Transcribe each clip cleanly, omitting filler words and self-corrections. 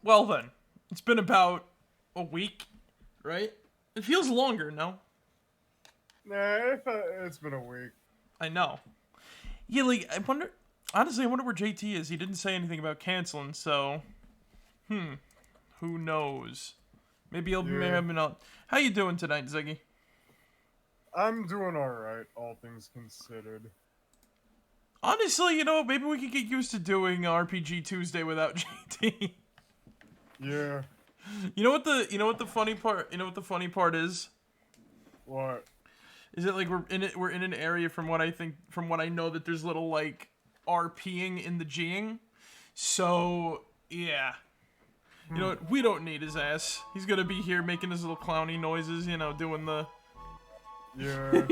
Well then, it's been about a week, right? It feels longer, no? Nah, it's been a week. I know. Yeah, like, I wonder... Honestly, I wonder where JT is. He didn't say anything about canceling, so... Who knows? Maybe he'll maybe have been out. How you doing tonight, Ziggy? I'm doing alright, all things considered. Honestly, maybe we could get used to doing RPG Tuesday without JT. Yeah. You know what the funny part is? What? Is it like we're in an area from what I know that there's little like RPing in the G'ing. So yeah. You know what? We don't need his ass. He's gonna be here making his little clowny noises, doing the Yeah.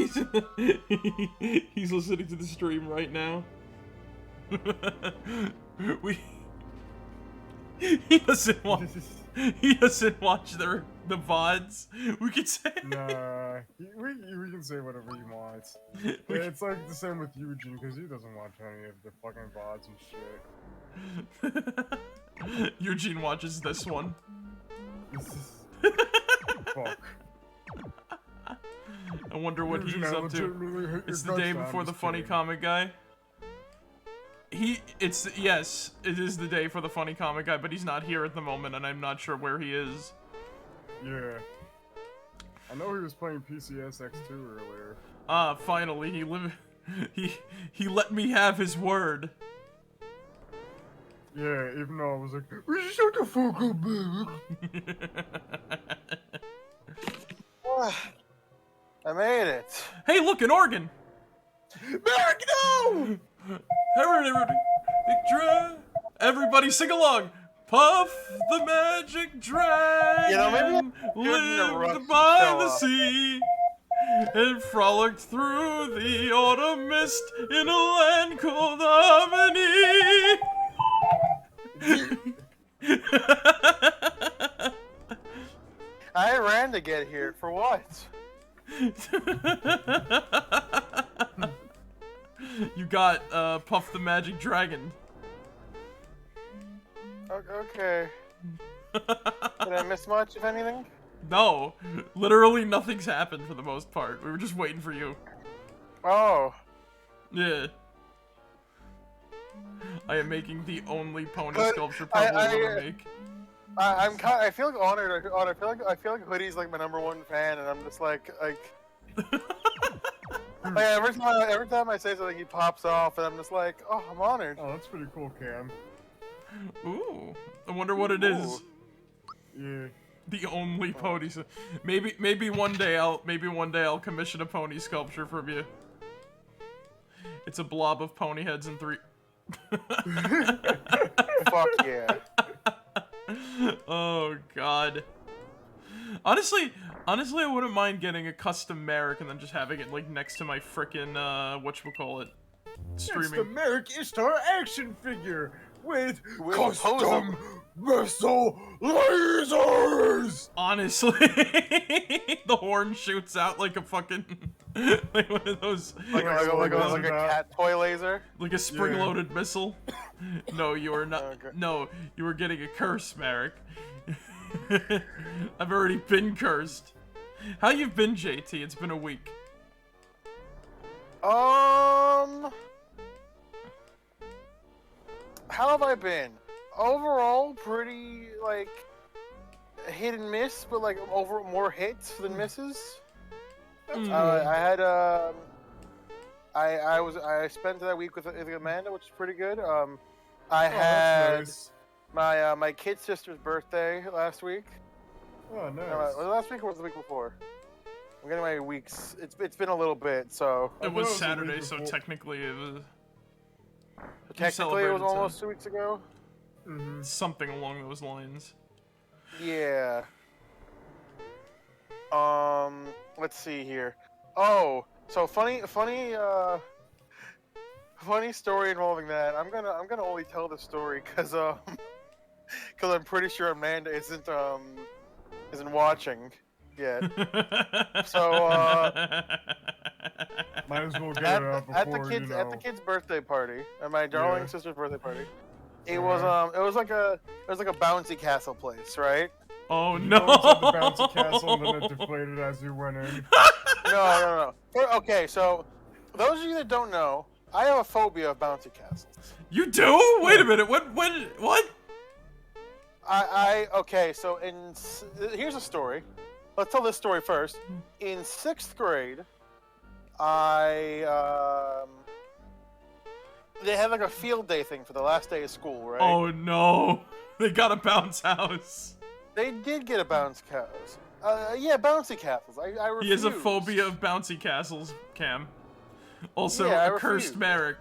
He's listening to the stream right now. He doesn't watch the VODs. We could say Nah, we can say whatever he wants. It's like the same with Eugene, because he doesn't watch any of the fucking VODs and shit. Eugene watches this one. Fuck. I wonder what Eugene, he's I up to. legitimately hate your It's the guts, day man, before I'm the just funny kidding. comic guy. Yes, it is the day for the funny comic guy, but he's not here at the moment, and I'm not sure where he is. Yeah. I know he was playing PCSX2 earlier. Finally, he let me have his word. Yeah, even though I was like, shut the fuck up, baby. I made it. Hey, look, an organ! Marek, no! Everybody sing along! Puff the magic dragon maybe I lived by show the up. sea and frolicked through the autumn mist in a land called Harmony. I ran to get here. For what? You got Puff the Magic Dragon. Okay. Did I miss much, if anything? No, literally nothing's happened for the most part. We were just waiting for you. Oh. Yeah. I am making the only pony But sculpture probably I- will ever make. I feel like honored. I feel like Hoodie's like my #1 fan, and I'm just like every time I say something, he pops off, and I'm just like, oh, I'm honored. Oh, that's pretty cool, Cam. Ooh, I wonder what it is. Yeah. The only pony. Maybe one day I'll commission a pony sculpture from you. It's a blob of pony heads and 3. Fuck yeah. Oh god. Honestly, I wouldn't mind getting a custom Marek and then just having it like next to my frickin' whatchamacallit, It's the streaming. Marek1shtar action figure with With custom missile lasers! Honestly, the horn shoots out like a fucking like one of those Like a cat toy laser. like a spring-loaded missile. No, you are not. Okay. No, you are getting a curse, Marek. I've already been cursed. How you been, JT? It's been a week. How have I been? Overall, pretty like hit and miss, but like more hits than misses. I had I spent that week with Amanda, which is pretty good. I had Nice. my kid sister's birthday last week. Oh, nice. Was it last week or was it the week before? I'm getting my weeks. It's been a little bit, so It thought was it was the Saturday, week so before. technically it was technically it celebrated was almost 2 weeks ago. something along those lines. Yeah. Let's see here. Oh, so funny story involving that. I'm gonna only tell the story because I'm pretty sure Amanda isn't watching yet. So Might as well get at, it out at the before, kids you at know. the kids' birthday party, at my darling Yeah. sister's birthday party. it was like a bouncy castle place, right? Oh You no! go inside the bouncy castle and then it deflated as you went in. No. Okay, so those of you that don't know, I have a phobia of bouncy castles. You do? Wait a minute. What? Okay, so here's a story. Let's tell this story first. In 6th grade, they had like a field day thing for the last day of school, right? Oh no! They got a bounce house. They did get a bounce castles. Yeah, bouncy castles. I refuse. He has a phobia of bouncy castles, Cam. Also, Yeah, I a cursed refuse. Marek.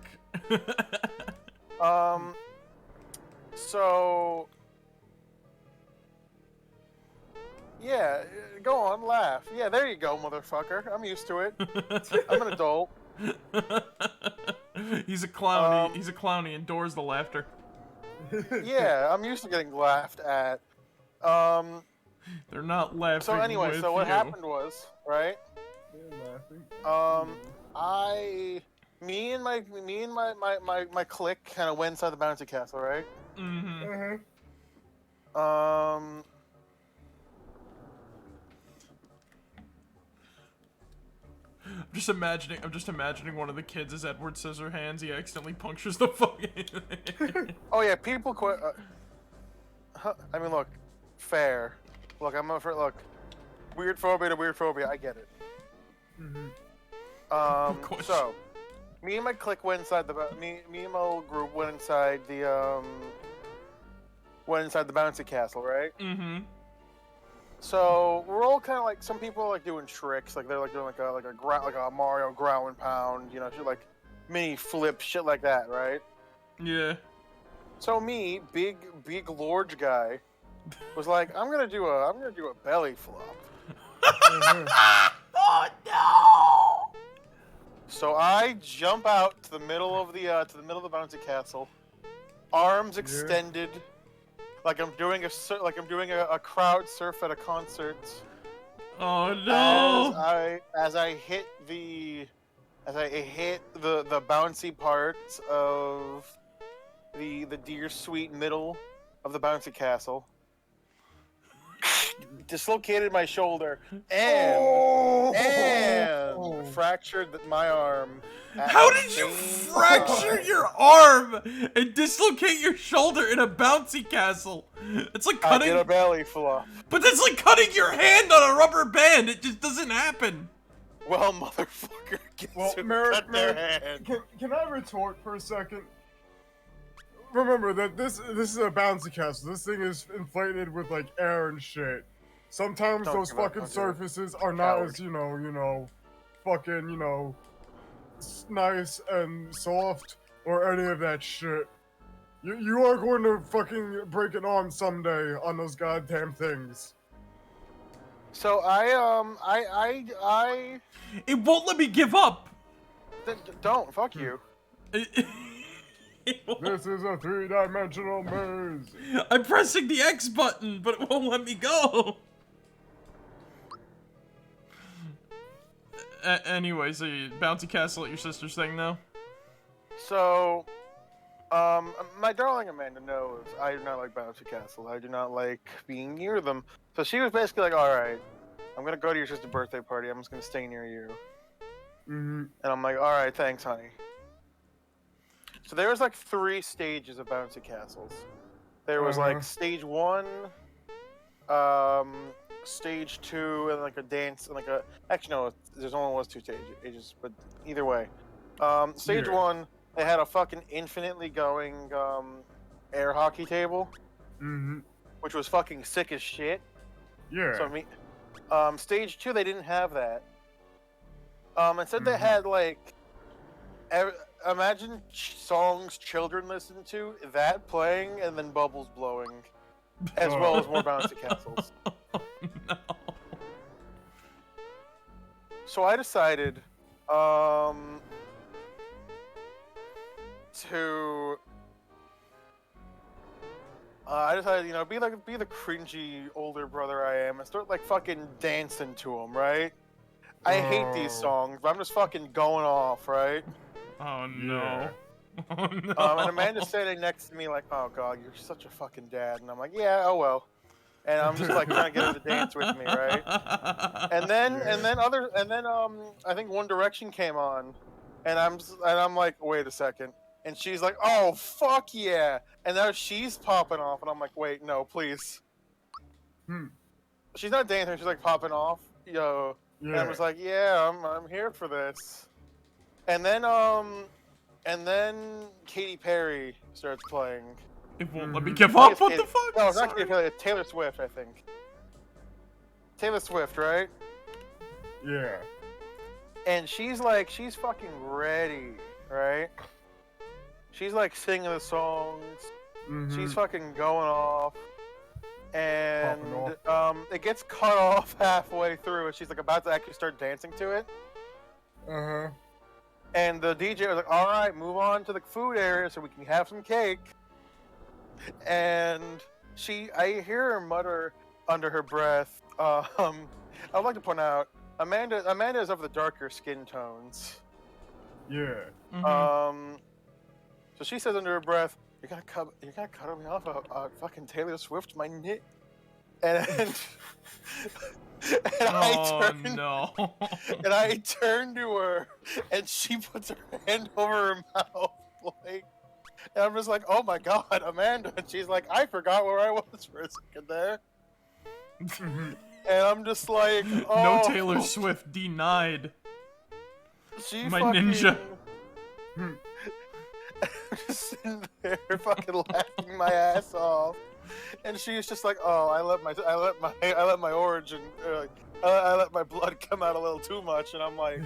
So... Yeah, go on, laugh. Yeah, there you go, motherfucker. I'm used to it. I'm an adult. He's a clown. He's a clown. He endures the laughter. Yeah, I'm used to getting laughed at. They're not laughing. So anyway, with so what you. happened was, right? Me and my clique kind of went inside the bouncy castle, right? Mm-hmm. I'm just imagining one of the kids is Edward Scissorhands. He accidentally punctures the fucking. Oh yeah, people quit. I mean, look, fair. Look, look, weird phobia to weird phobia. I get it. Of course. So, me and my clique went inside me and my little group went inside the bouncy castle, right? Mm-hmm. So we're all kind of like, some people are like doing tricks, like they're like doing like a Mario ground and pound, you know, shit like mini flip, shit like that, right? Yeah. So me, big large guy, was like, I'm gonna do a belly flop. Oh no! So I jump out to the middle of the bouncy castle, arms extended, like I'm doing a crowd surf at a concert. Oh no! As I hit the bouncy parts of the deer sweet middle of the bouncy castle, dislocated my shoulder and fractured my arm. How did you fracture your arm and dislocate your shoulder in a bouncy castle? It's like I cutting. did a belly flop. But that's like cutting your hand on a rubber band. It just doesn't happen. Well, motherfucker gets to cut their hand. Can I retort for a second? Remember that this is a bouncy castle. This thing is inflated with like air and shit. Sometimes Don't those give up, fucking don't give up. surfaces are not Coward. as fucking nice and soft or any of that shit. You are going to fucking break an arm someday on those goddamn things. So It won't let me give up. don't fuck you. This is a 3-dimensional maze. I'm pressing the X button, but it won't let me go. Anyway, so you bouncy castle at your sister's thing now? So, my darling Amanda knows I do not like bouncy castles. I do not like being near them. So she was basically like, all right, I'm going to go to your sister's birthday party. I'm just going to stay near you. Mm-hmm. And I'm like, all right, thanks, honey. So there was like 3 stages of bouncy castles. There was like stage 1, stage 2, and like a dance, and like a... Actually, no, there's only was 2 stages, but either way. Stage 1, they had a fucking infinitely going air hockey table. Mm-hmm. Which was fucking sick as shit. Yeah. So stage 2, they didn't have that. Instead they had like... Imagine songs children listen to, that playing, and then bubbles blowing. As well as more bouncy castles. No. So I decided, be the cringy older brother I am and start like fucking dancing to them, right? I hate these songs, but I'm just fucking going off, right? Oh no. Yeah. Oh no. And Amanda's standing next to me like, "Oh God, you're such a fucking dad," and I'm like, "Yeah, oh well." And I'm just like trying to get her to dance with me, right? And then I think One Direction came on, and I'm like, wait a second, and she's like, oh fuck yeah, and now she's popping off, and I'm like, wait, no, please. She's not dancing, she's like popping off, yo, and I'm just like, yeah, I'm here for this. And then Katy Perry starts playing. It won't let me give up. What the fuck? No, it's not Katy Perry. It's Taylor Swift, I think. Taylor Swift, right? Yeah. And she's fucking ready, right? She's like singing the songs. She's fucking going off. And it gets cut off halfway through, and she's like about to actually start dancing to it. And the DJ was like, all right, move on to the food area so we can have some cake. And I hear her mutter under her breath, I would like to point out, Amanda is of the darker skin tones. Yeah. So she says under her breath, you're gonna cut me off fucking Taylor Swift, my nit. And and I turn to her, and she puts her hand over her mouth, like, and I'm just like, oh my God, Amanda. And she's like, I forgot where I was for a second there. And I'm just like, oh. No Taylor Swift denied. My fucking, ninja. I'm just sitting there fucking laughing my ass off. And she's just like, oh, I let my origin, I let my blood come out a little too much. And I'm like,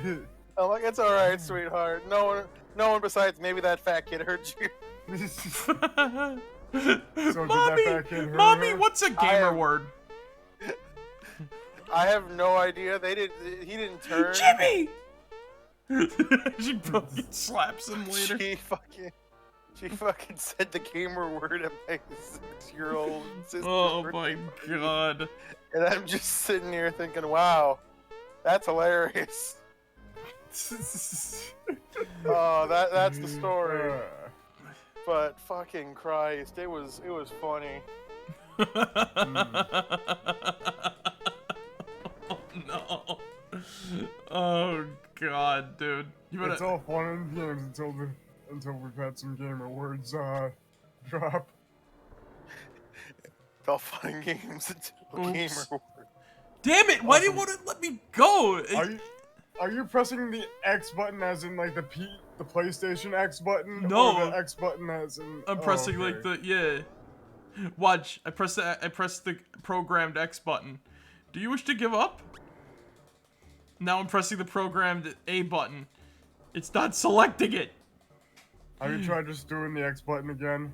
it's all right, sweetheart. No one besides maybe that fat kid hurt you. Mommy, what's a gamer word? I have no idea. He didn't turn. Jimmy. She fucking slaps him later. She fucking said the gamer word at my 6-year-old sister. Oh my God. And I'm just sitting here thinking, wow, that's hilarious. Oh, that's the story. But fucking Christ, it was funny. Oh no. Oh God, dude. It's all fun and games until we've had some gamer words drop. It's all fun and games until gamer words. Damn it! Why do you want to let me go? Are you pressing the X button as in like the PlayStation X button? No. Or the X button as in. I'm pressing like the Watch. I press the programmed X button. Do you wish to give up? Now I'm pressing the programmed A button. It's not selecting it. Have you tried just doing the X button again?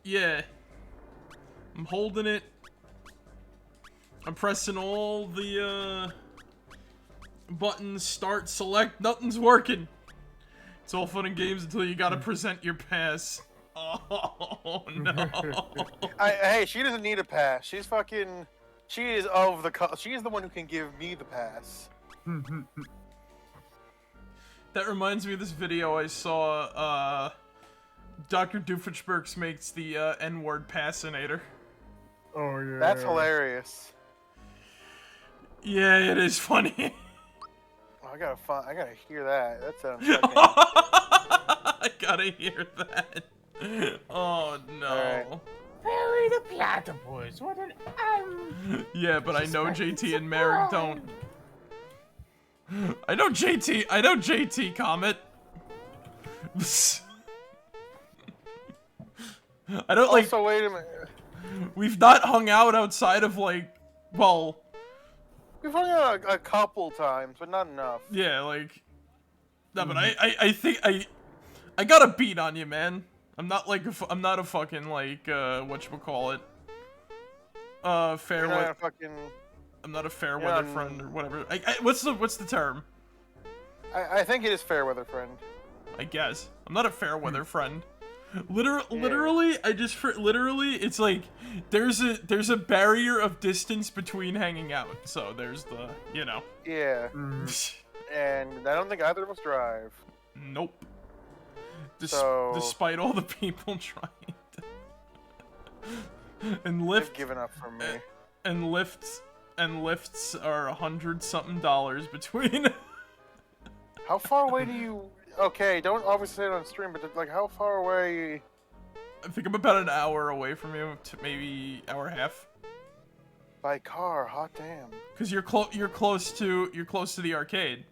Yeah. I'm holding it. I'm pressing all the buttons, start, select, nothing's working. It's all fun and games until you gotta present your pass. Oh no. Hey, she doesn't need a pass. She's the one who can give me the pass. That reminds me of this video I saw, Dr. Doofenshmirtz makes the N-word passinator. Oh yeah. That's hilarious. Yeah, it is funny. Oh, I gotta hear that. That sounds fucking... I gotta hear that. Oh no. Right. Bury the platypus. What an Yeah, but I know JT and Marek don't. I know JT Comet. I don't like. Also, wait a minute. We've not hung out outside of like, well. We've hung out a couple times, but not enough. Yeah, like. No, but I think I got a beat on you, man. I'm not like I'm not a fucking like whatchamacallit. Fair weather. I'm not a fair weather friend or whatever. What's the term? I think it is fair weather friend. I guess. I'm not a fair weather friend. Literally, it's like there's a barrier of distance between hanging out. So there's the, you know. Yeah. And I don't think either of us drive. Nope. Despite all the people trying to... and they've given up for me. And lifts are $100-something between. How far away do you... Okay, don't obviously say it on stream, but like, how far away... I think I'm about an hour away from you, to maybe hour and a half. By car, hot damn. Cause you're close to the arcade.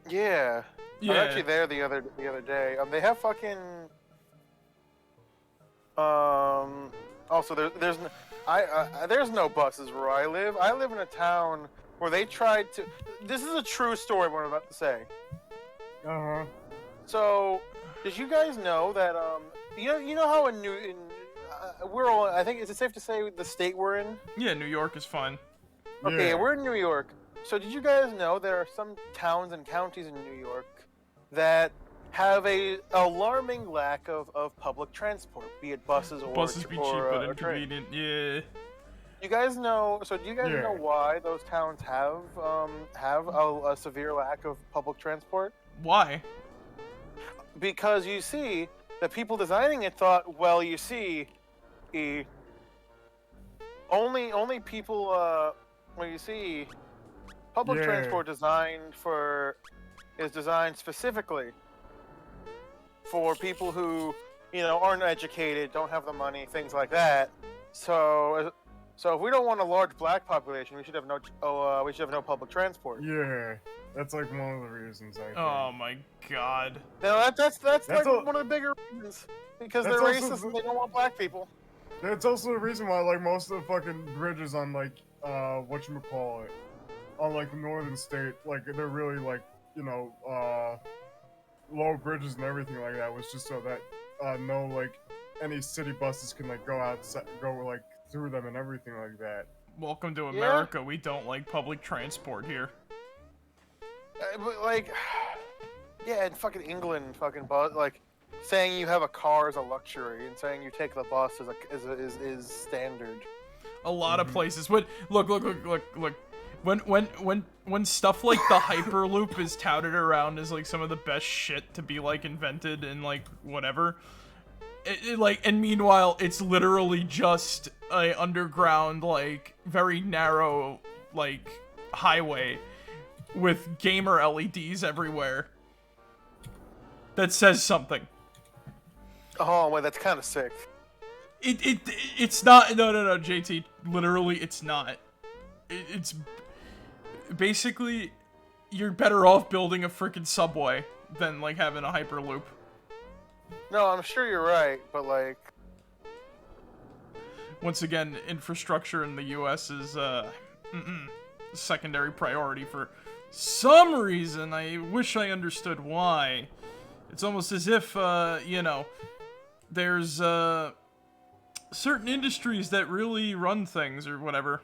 Yeah. Yeah. I was actually there the other day. They have fucking. Also, there's no buses where I live. I live in a town where they tried to. This is a true story. What I'm about to say. Uh-huh. So, did you guys know that you know how we're all, I think, is it safe to say the state we're in? Yeah, New York is fine. Okay, Yeah. we're in New York. So did you guys know there are some towns and counties in New York that have a alarming lack of public transport, be it buses or Buses be cheap but or train. inconvenient. Yeah. You guys know? So do you guys Yeah. know why those towns have a severe lack of public transport? Why? Because you see, the people designing it thought, well, you see, only people. Well, you see, public Yeah. transport is designed specifically for people who, aren't educated, don't have the money, things like that. So if we don't want a large black population, we should have no public transport. Yeah. That's like one of the reasons, I think. Oh my god. No, that's like a- one of the bigger reasons. Because That's they're also racist the- and they don't want black people. That's also the reason why, like, most of the fucking bridges on, like, whatchamacallit, on, like, the northern state, like, they're really, like, low bridges and everything like that, was just so that, no, like, any city buses can, like, go through them and everything like that. Welcome to America. We don't like public transport here. But, like, yeah, in fucking England, like, saying you have a car is a luxury, and saying you take the bus is standard. A lot of places. Look. When stuff like the Hyperloop is touted around as like some of the best shit to be like invented and like whatever, and meanwhile it's literally just a underground, like, very narrow, like, highway with gamer LEDs everywhere. That says something. Oh, wait, that's kind of sick. It's not. No, JT. Literally, it's not. It's basically, you're better off building a freaking subway than like having a Hyperloop. No, I'm sure you're right, but like, Once again, infrastructure in the U.S. is secondary priority for some reason. I wish I understood why. It's almost as if there's certain industries that really run things or whatever.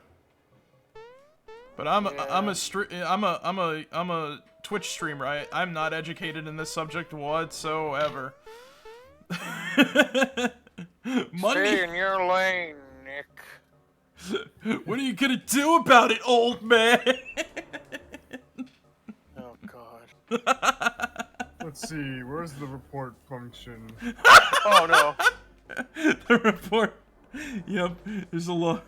But I'm a Twitch streamer. I'm not educated in this subject whatsoever. Money. stay in your lane, Nick. What are you gonna do about it, old man? Oh God. Let's see, where's the report function? Oh no. The report. Yep, there's a lot.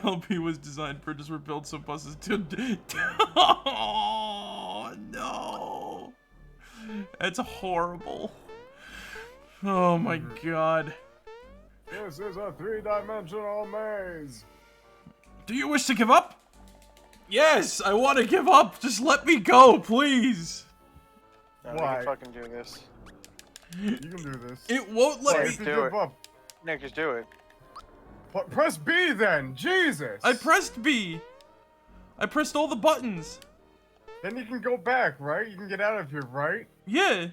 LP was designed, bridges were built so buses Oh no, that's horrible. Oh my god. This is a 3-dimensional maze. Do you wish to give up? Yes, I want to give up. Just let me go, please. No, Why? You can fucking do this. You can do this. It won't let Why me. did you do give it. up? Nick, just do it. Press B then, Jesus! I pressed B. I pressed all the buttons. Then you can go back, right? You can get out of here, right? Yeah.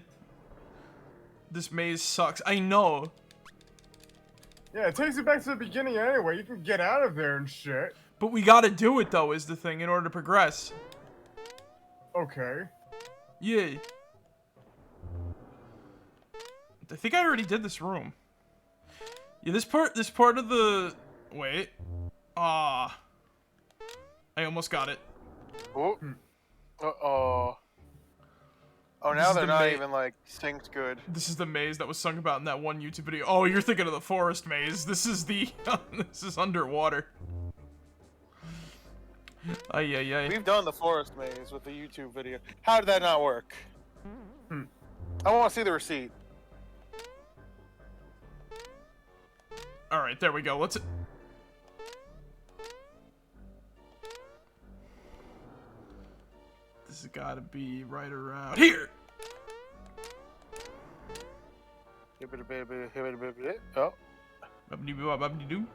This maze sucks. I know. Yeah, it takes you back to the beginning anyway. You can get out of there and shit. But we gotta do it though, is the thing, in order to progress. Okay. Yeah. I think I already did this room. Yeah, this part of the... Wait. I almost got it. Oh. Uh-oh. Oh, This now is they're the not ma- even like synced good. This is the maze that was sung about in that one YouTube video. Oh, you're thinking of the forest maze. This is the this is underwater. Ay ay ay. We've done the forest maze with the YouTube video. How did that not work? I want to see the receipt. All right, there we go. Let's. This has got to be right around here. Oh. Babidi-boo-babidi-doo.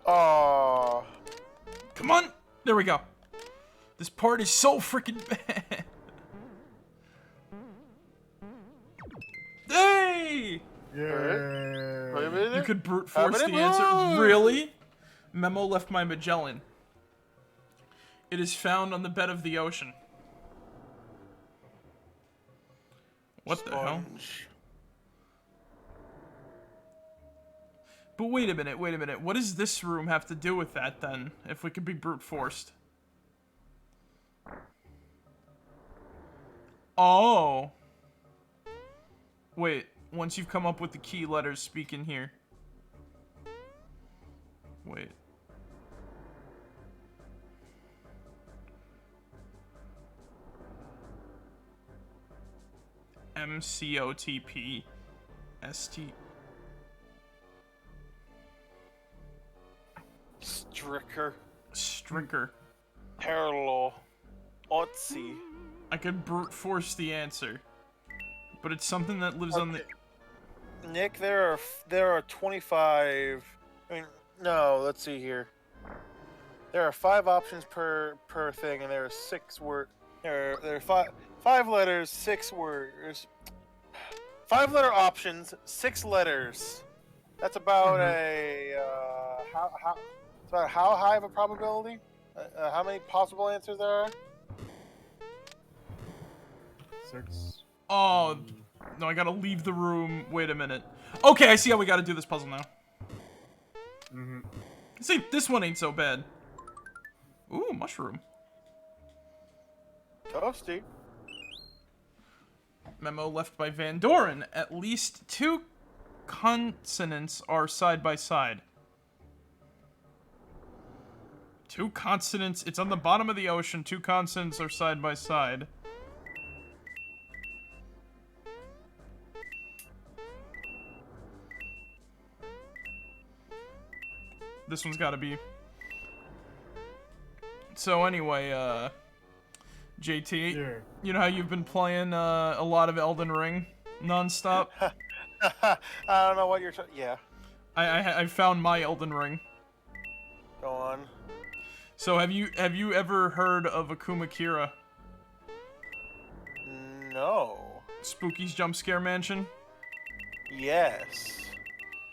Oh. Come on. There we go. This part is so freaking bad. Hey! Yeah. You could brute force the answer. Really? Memo left by Magellan. It is found on the bed of the ocean. What the hell? But wait a minute, wait a minute. What does this room have to do with that, then? If we could be brute forced. Oh. Wait, once you've come up with the key letters, speak in here. Wait. MCOTP-ST. Stricker. Parallel. Otzi. I could brute force the answer. But it's something that lives on the... Nick, there are 25. I mean, no. Let's see here. There are 5 options per thing, and there are 6 words. There are 5 letters, 6 words. 5 letter options, 6 letters. That's about how high of a probability? How many possible answers there are? 6. Oh, no, I gotta leave the room. Wait a minute. Okay, I see how we gotta do this puzzle now. See, this one ain't so bad. Ooh, mushroom. Toasty. Memo left by Van Doren. At least 2 consonants are side by side. 2 consonants. It's on the bottom of the ocean. 2 consonants are side by side. This one's gotta be... So anyway, JT, Yeah. you know how you've been playing a lot of Elden Ring nonstop? I don't know what you're yeah. I found my Elden Ring. Go on. So have you ever heard of Akuma Kira? No. Spooky's Jump Scare Mansion? Yes.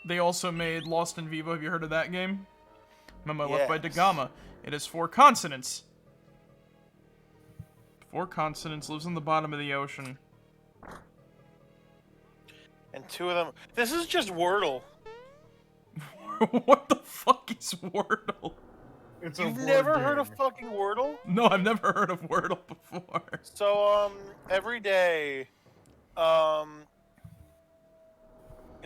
They also made Lost in Vivo. Have you heard of that game? Memo left by Yes. Dagama. It has 4 consonants. 4 consonants, lives on the bottom of the ocean. And 2 of them. This is just Wordle. What the fuck is Wordle? It's a You've board never game. heard of fucking Wordle? No, I've never heard of Wordle before. So, every day,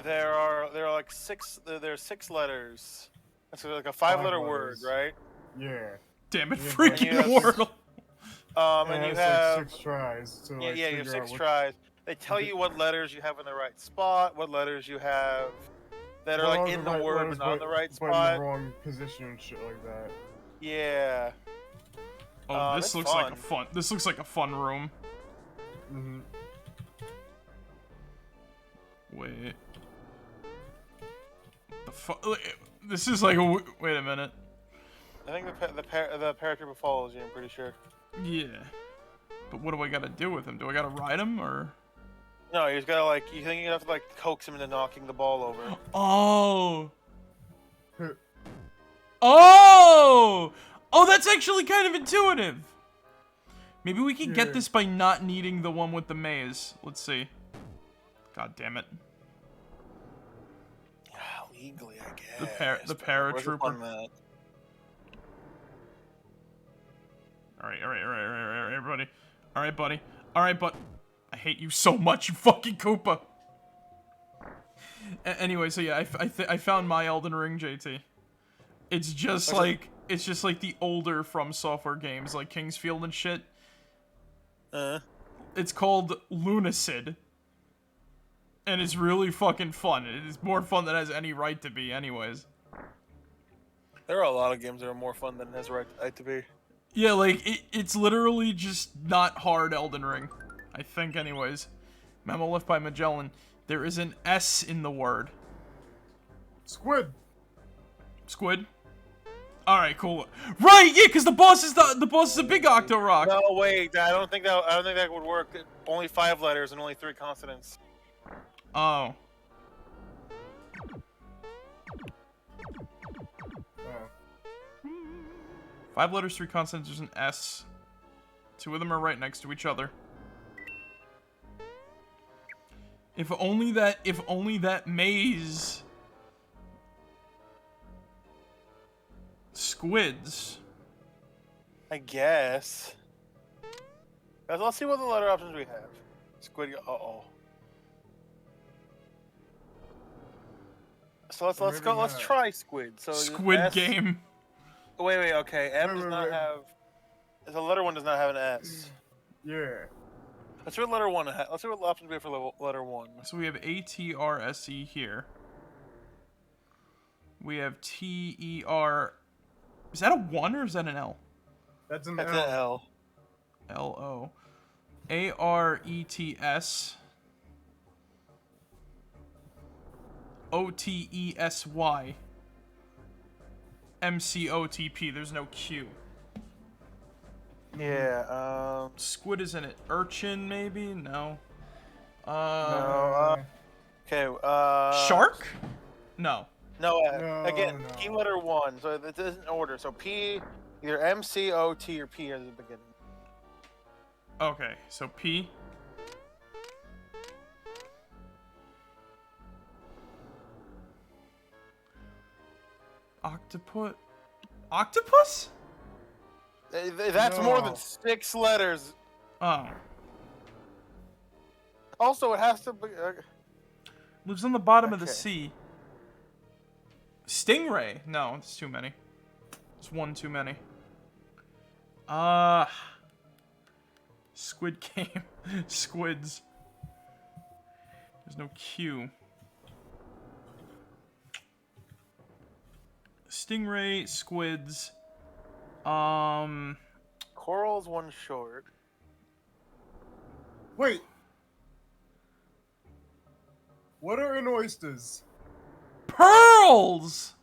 there are like 6. There's 6 letters. That's like a 5-letter word, letters. right? Yeah. Damn it, Yeah, freaking but- Wordle. And you it has have like 6 tries to like yeah, you have figure 6 out tries. They tell you what letters you have in the right spot, what letters you have that are Not like in the word but not in the right but in spot. the wrong position and shit like that. Yeah. Oh, this that's looks like a fun. fun. This looks like a fun room. Wait. The fuck? This is like a. Wait a minute. I think the paratrooper follows you, I'm pretty sure. Yeah. But what do I gotta do with him? Do I gotta ride him or? No, you just gotta like, you think you have to like coax him into knocking the ball over. Oh. Oh! Oh, that's actually kind of intuitive. Maybe we can get Yeah. this by not needing the one with the maze. Let's see. God damn it. Legally, I guess. The Where's the paratrooper. fun at? All right, everybody. All right, buddy. All right, but I hate you so much, you fucking Koopa. Anyway, so yeah, I found my Elden Ring, JT. It's just like the older From Software games, like Kingsfield and shit. It's called Lunacid. And it's really fucking fun. It is more fun than it has any right to be, anyways. There are a lot of games that are more fun than it has right to be. Yeah, like, it's literally just not hard Elden Ring. I think, anyways. Memo left by Magellan. There is an S in the word. Squid. Squid? Alright, cool. Right, yeah, because the boss is a big Octorok. No, wait, I don't think that would work. Only 5 letters and only 3 consonants. Oh. Oh. 5 letters, 3 consonants, there's an S. 2 of them are right next to each other. If only that maze squids. I guess. Guys, let's see what the letter options we have. Squid. Uh-oh. So let's go. Let's try squid. So Squid S, Game. Wait. Okay. M does not have. The letter 1 does not have an S. Yeah. Let's see what letter 1 has. Let's see what options we have for letter 1. So we have ATRSE here. We have TER. Is that a 1 or is that an L? That's an That's L. an L. LO. ARETS. OTESY. MCOTP. There's no Q. Yeah. Squid is in it. Urchin, maybe? No. No. Okay. Shark? No. No. No, Again, no. P letter 1. So it isn't order. So P, either M, C, O, T, or P at the beginning. Okay, so P. Octopus? That's more than No. 6 letters. Oh. Also, it has to be. Lives on the bottom of the Okay. sea. Stingray? No, it's too many. It's 1 too many. Squid Game. Squids. There's no Q. Stingray, squids. Coral's 1 short. Wait. What are in oysters? Pearls!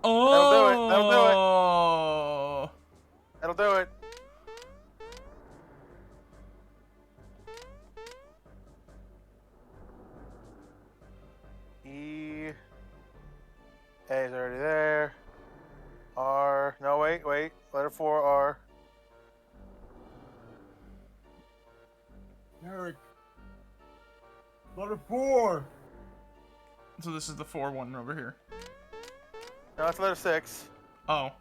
That'll Oh! That'll do it. E. A is already there. R. No, wait. Letter 4, R. Eric. Letter 4. So this is the 4 one over here. No, that's letter 6. Oh.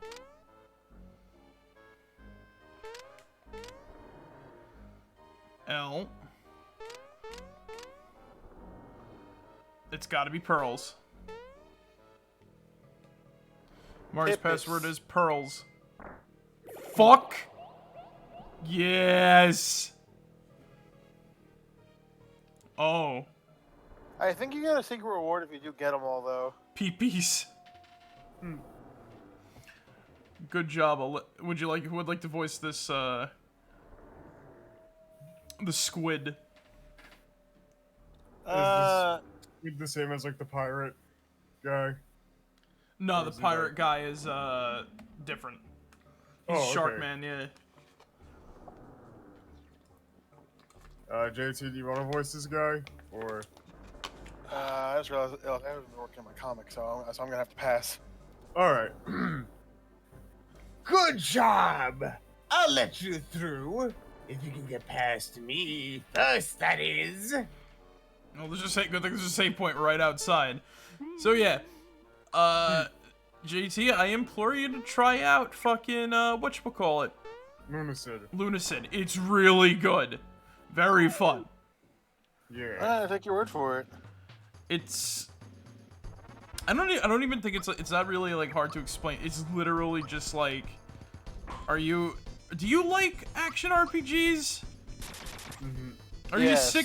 L. It's gotta be pearls. Mark's Hippus. password is pearls. Fuck! Yes! Oh. I think you get a secret reward if you do get them all, though. Peepees. Good job. Who would like to voice this, the squid? Squid the same as like the pirate guy. No, Or the is he pirate like- guy is, different. He's Oh, okay. Sharkman, yeah. JT, do you want to voice this guy? Or I just realized I haven't been working on my comic, so I'm gonna have to pass. alright. Good job! I'll let you through. If you can get past me first, that is. Well, there's just good thing there's a save point right outside. So yeah, JT, I implore you to try out fucking whatchamacallit? Lunacid. Lunacid. It's really good, very fun. Yeah. I take your word for it. It's. I don't even think it's not really like hard to explain. It's literally just like, do you like action RPGs? Mm-hmm. Are Yes. you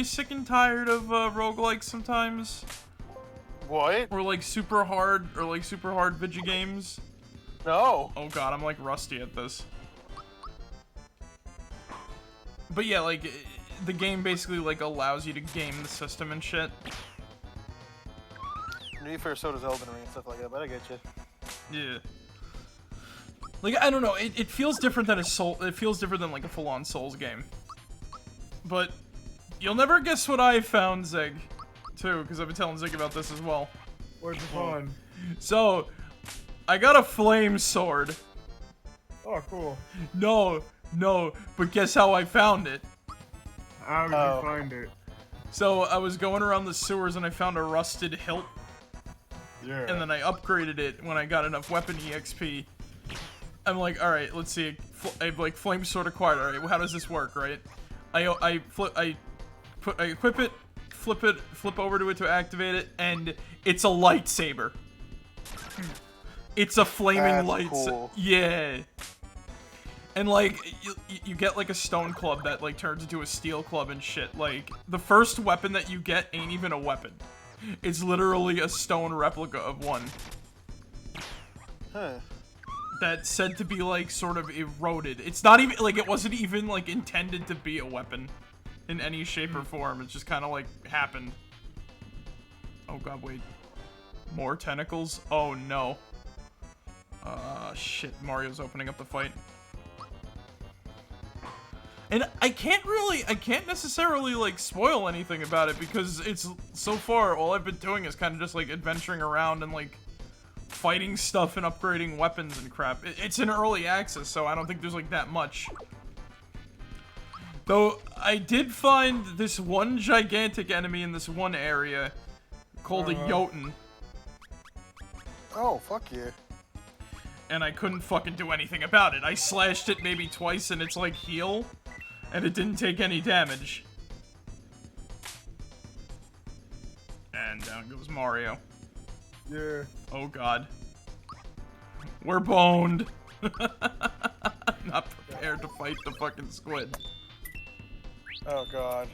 sick and tired of roguelikes sometimes? What? Or like super hard video games? No. Oh god, I'm like rusty at this. But yeah, like the game basically like allows you to game the system and shit. Need for Soda's Elden Ring and stuff like that, but I get you. Yeah. Like I don't know, it feels different than it feels different than like a full-on Souls game. But you'll never guess what I found, Zig, too, because I've been telling Zig about this as well. What'd you find? So, I got a flame sword. Oh, cool. No, but guess how I found it? How did you find it? So, I was going around the sewers and I found a rusted hilt, Yeah. and then I upgraded it when I got enough weapon EXP. I'm like, alright, let's see. I have like flame sword acquired. Alright, well, how does this work, right? I equip it, flip over to it to activate it, and it's a lightsaber. It's a flaming lightsaber. Cool. Yeah. And like you get like a stone club that like turns into a steel club and shit. Like the first weapon that you get ain't even a weapon. It's literally a stone replica of one. Huh. That's said to be like sort of eroded. It's not even like it wasn't even like intended to be a weapon in any shape or form. It just kind of like happened. Oh god, wait. More tentacles? Oh no. Shit, Mario's opening up the fight. And I can't necessarily like spoil anything about it because it's so far all I've been doing is kind of just like adventuring around and like fighting stuff and upgrading weapons and crap. It's in early access, so I don't think there's like that much. Though I did find this one gigantic enemy in this one area called a Jotun, Oh, fuck you. and I couldn't fucking do anything about it. I slashed it maybe twice and it's like heal, and it didn't take any damage. And down goes Mario. Yeah. Oh god. We're boned. Not prepared to fight the fucking squid. Oh god.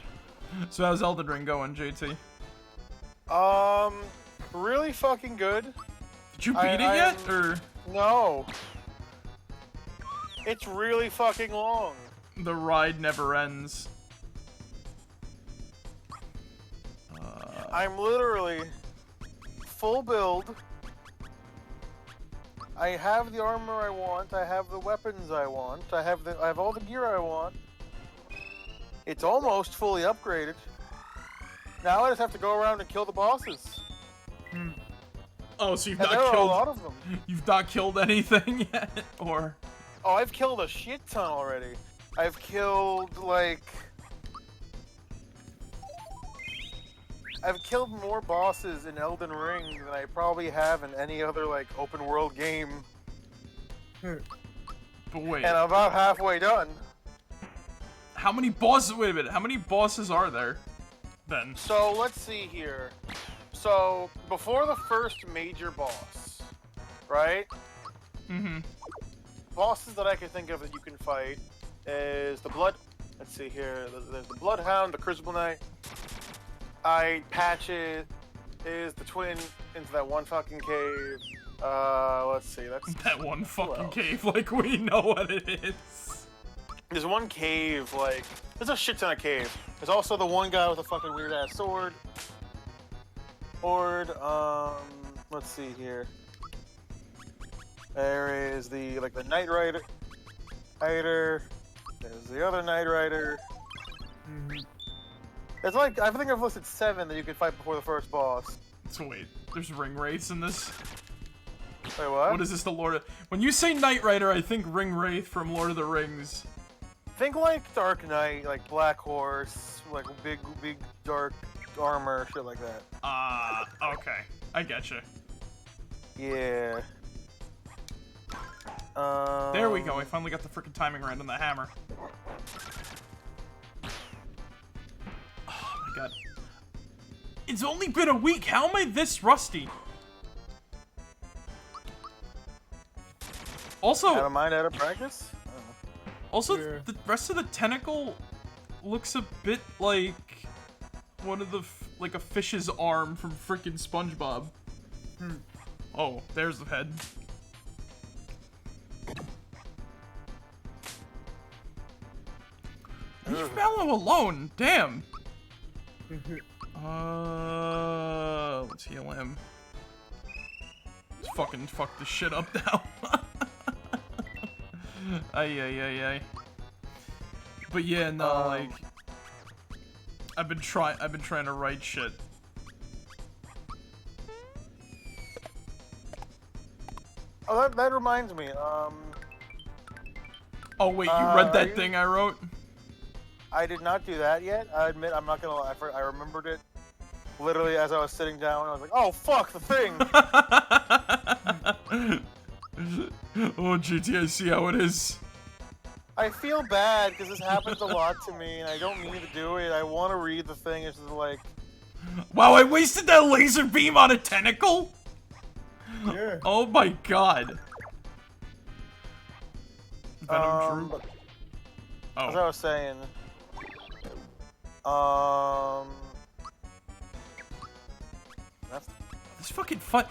So how's Elden Ring going, JT? Really fucking good. Did you beat it yet, or No. It's really fucking long. the ride never ends? I'm literally full build. I have the armor I want. I have the weapons I want. I have all the gear I want. It's almost fully upgraded. Now I just have to go around and kill the bosses. Oh, so you've And there not are a killed? lot of them. You've not killed anything yet, or? Oh, I've killed a shit ton already. I've killed like. I've killed more bosses in Elden Ring than I probably have in any other like open world game. But wait, And I'm about halfway done. how many bosses? Wait a minute, how many bosses are there? Then. So let's see here. So before the first major boss, right? Mm-hmm. Bosses that I can think of that you can fight is the blood. Let's see here. There's the Bloodhound, the Crucible Knight. Patches is the twin into that one fucking cave. Let's see. That's That one fucking else? cave, like we know what it is. There's one cave. Like there's a shit ton of caves. There's also the one guy with a fucking weird ass sword. Let's see here. There is the Knight Rider. There's the other Knight Rider. It's like I think I've listed 7 that you can fight before the first boss. So wait, there's ring wraiths in this? Wait, what? What is this, the Lord of... When you say Knight Rider, I think Ring Wraith from Lord of the Rings. Think like Dark Knight, like Black Horse, like big dark armor, shit like that. Okay. I getcha. Yeah. There we go. I finally got the freaking timing right on the hammer. Oh my god. It's only been a week. How am I this rusty? Also, Out of mind, out of practice? also Yeah. the rest of the tentacle looks a bit like one of the like a fish's arm from frickin' SpongeBob. Oh, there's the head. Leave Mallow alone. Damn. Let's heal him. Let's fucking fuck this shit up now. Ay. But yeah, no, like I've been trying to write shit. Oh, that reminds me. Oh wait, you read that you- thing I wrote? I did not do that yet. I admit, I'm not gonna lie. I remembered it literally as I was sitting down. I was like, "Oh fuck, the thing!" Oh, GT, I see how it is. I feel bad because this happens a lot to me, and I don't mean to do it. I want to read the thing. It's just like, Wow, I wasted that laser beam on a tentacle? Yeah. Oh my god. Venom Droop. as I Oh. was saying, that's This fucking fun.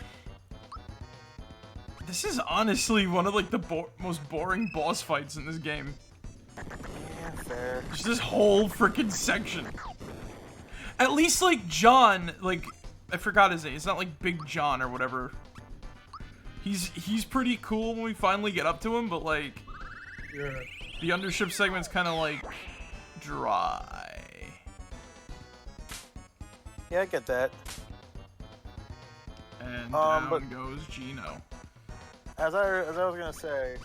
This is honestly one of like the most boring boss fights in this game. yeah, fair. Just this whole freaking section. At least like John, like I forgot his name. It's not like Big John or whatever. He's pretty cool when we finally get up to him, but like Yeah. the undership segment's kind of like dry. Yeah, I get that. And but- down goes Gino. As I was gonna say,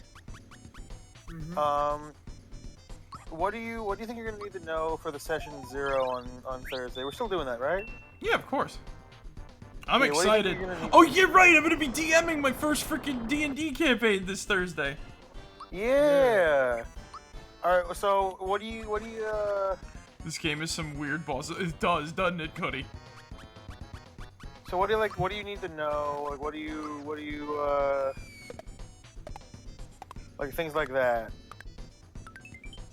what do you think you're gonna need to know for the session 0 on Thursday? We're still doing that, right? Yeah, of course. I'm Okay, what do you think excited. you're gonna need Oh, to- you're right. I'm gonna be DMing my first freaking D&D campaign this Thursday. Yeah. All right. So what do you This game is some weird boss. It does, doesn't it, Cody? So what do you like? What do you need to know? Like, what do you like things like that?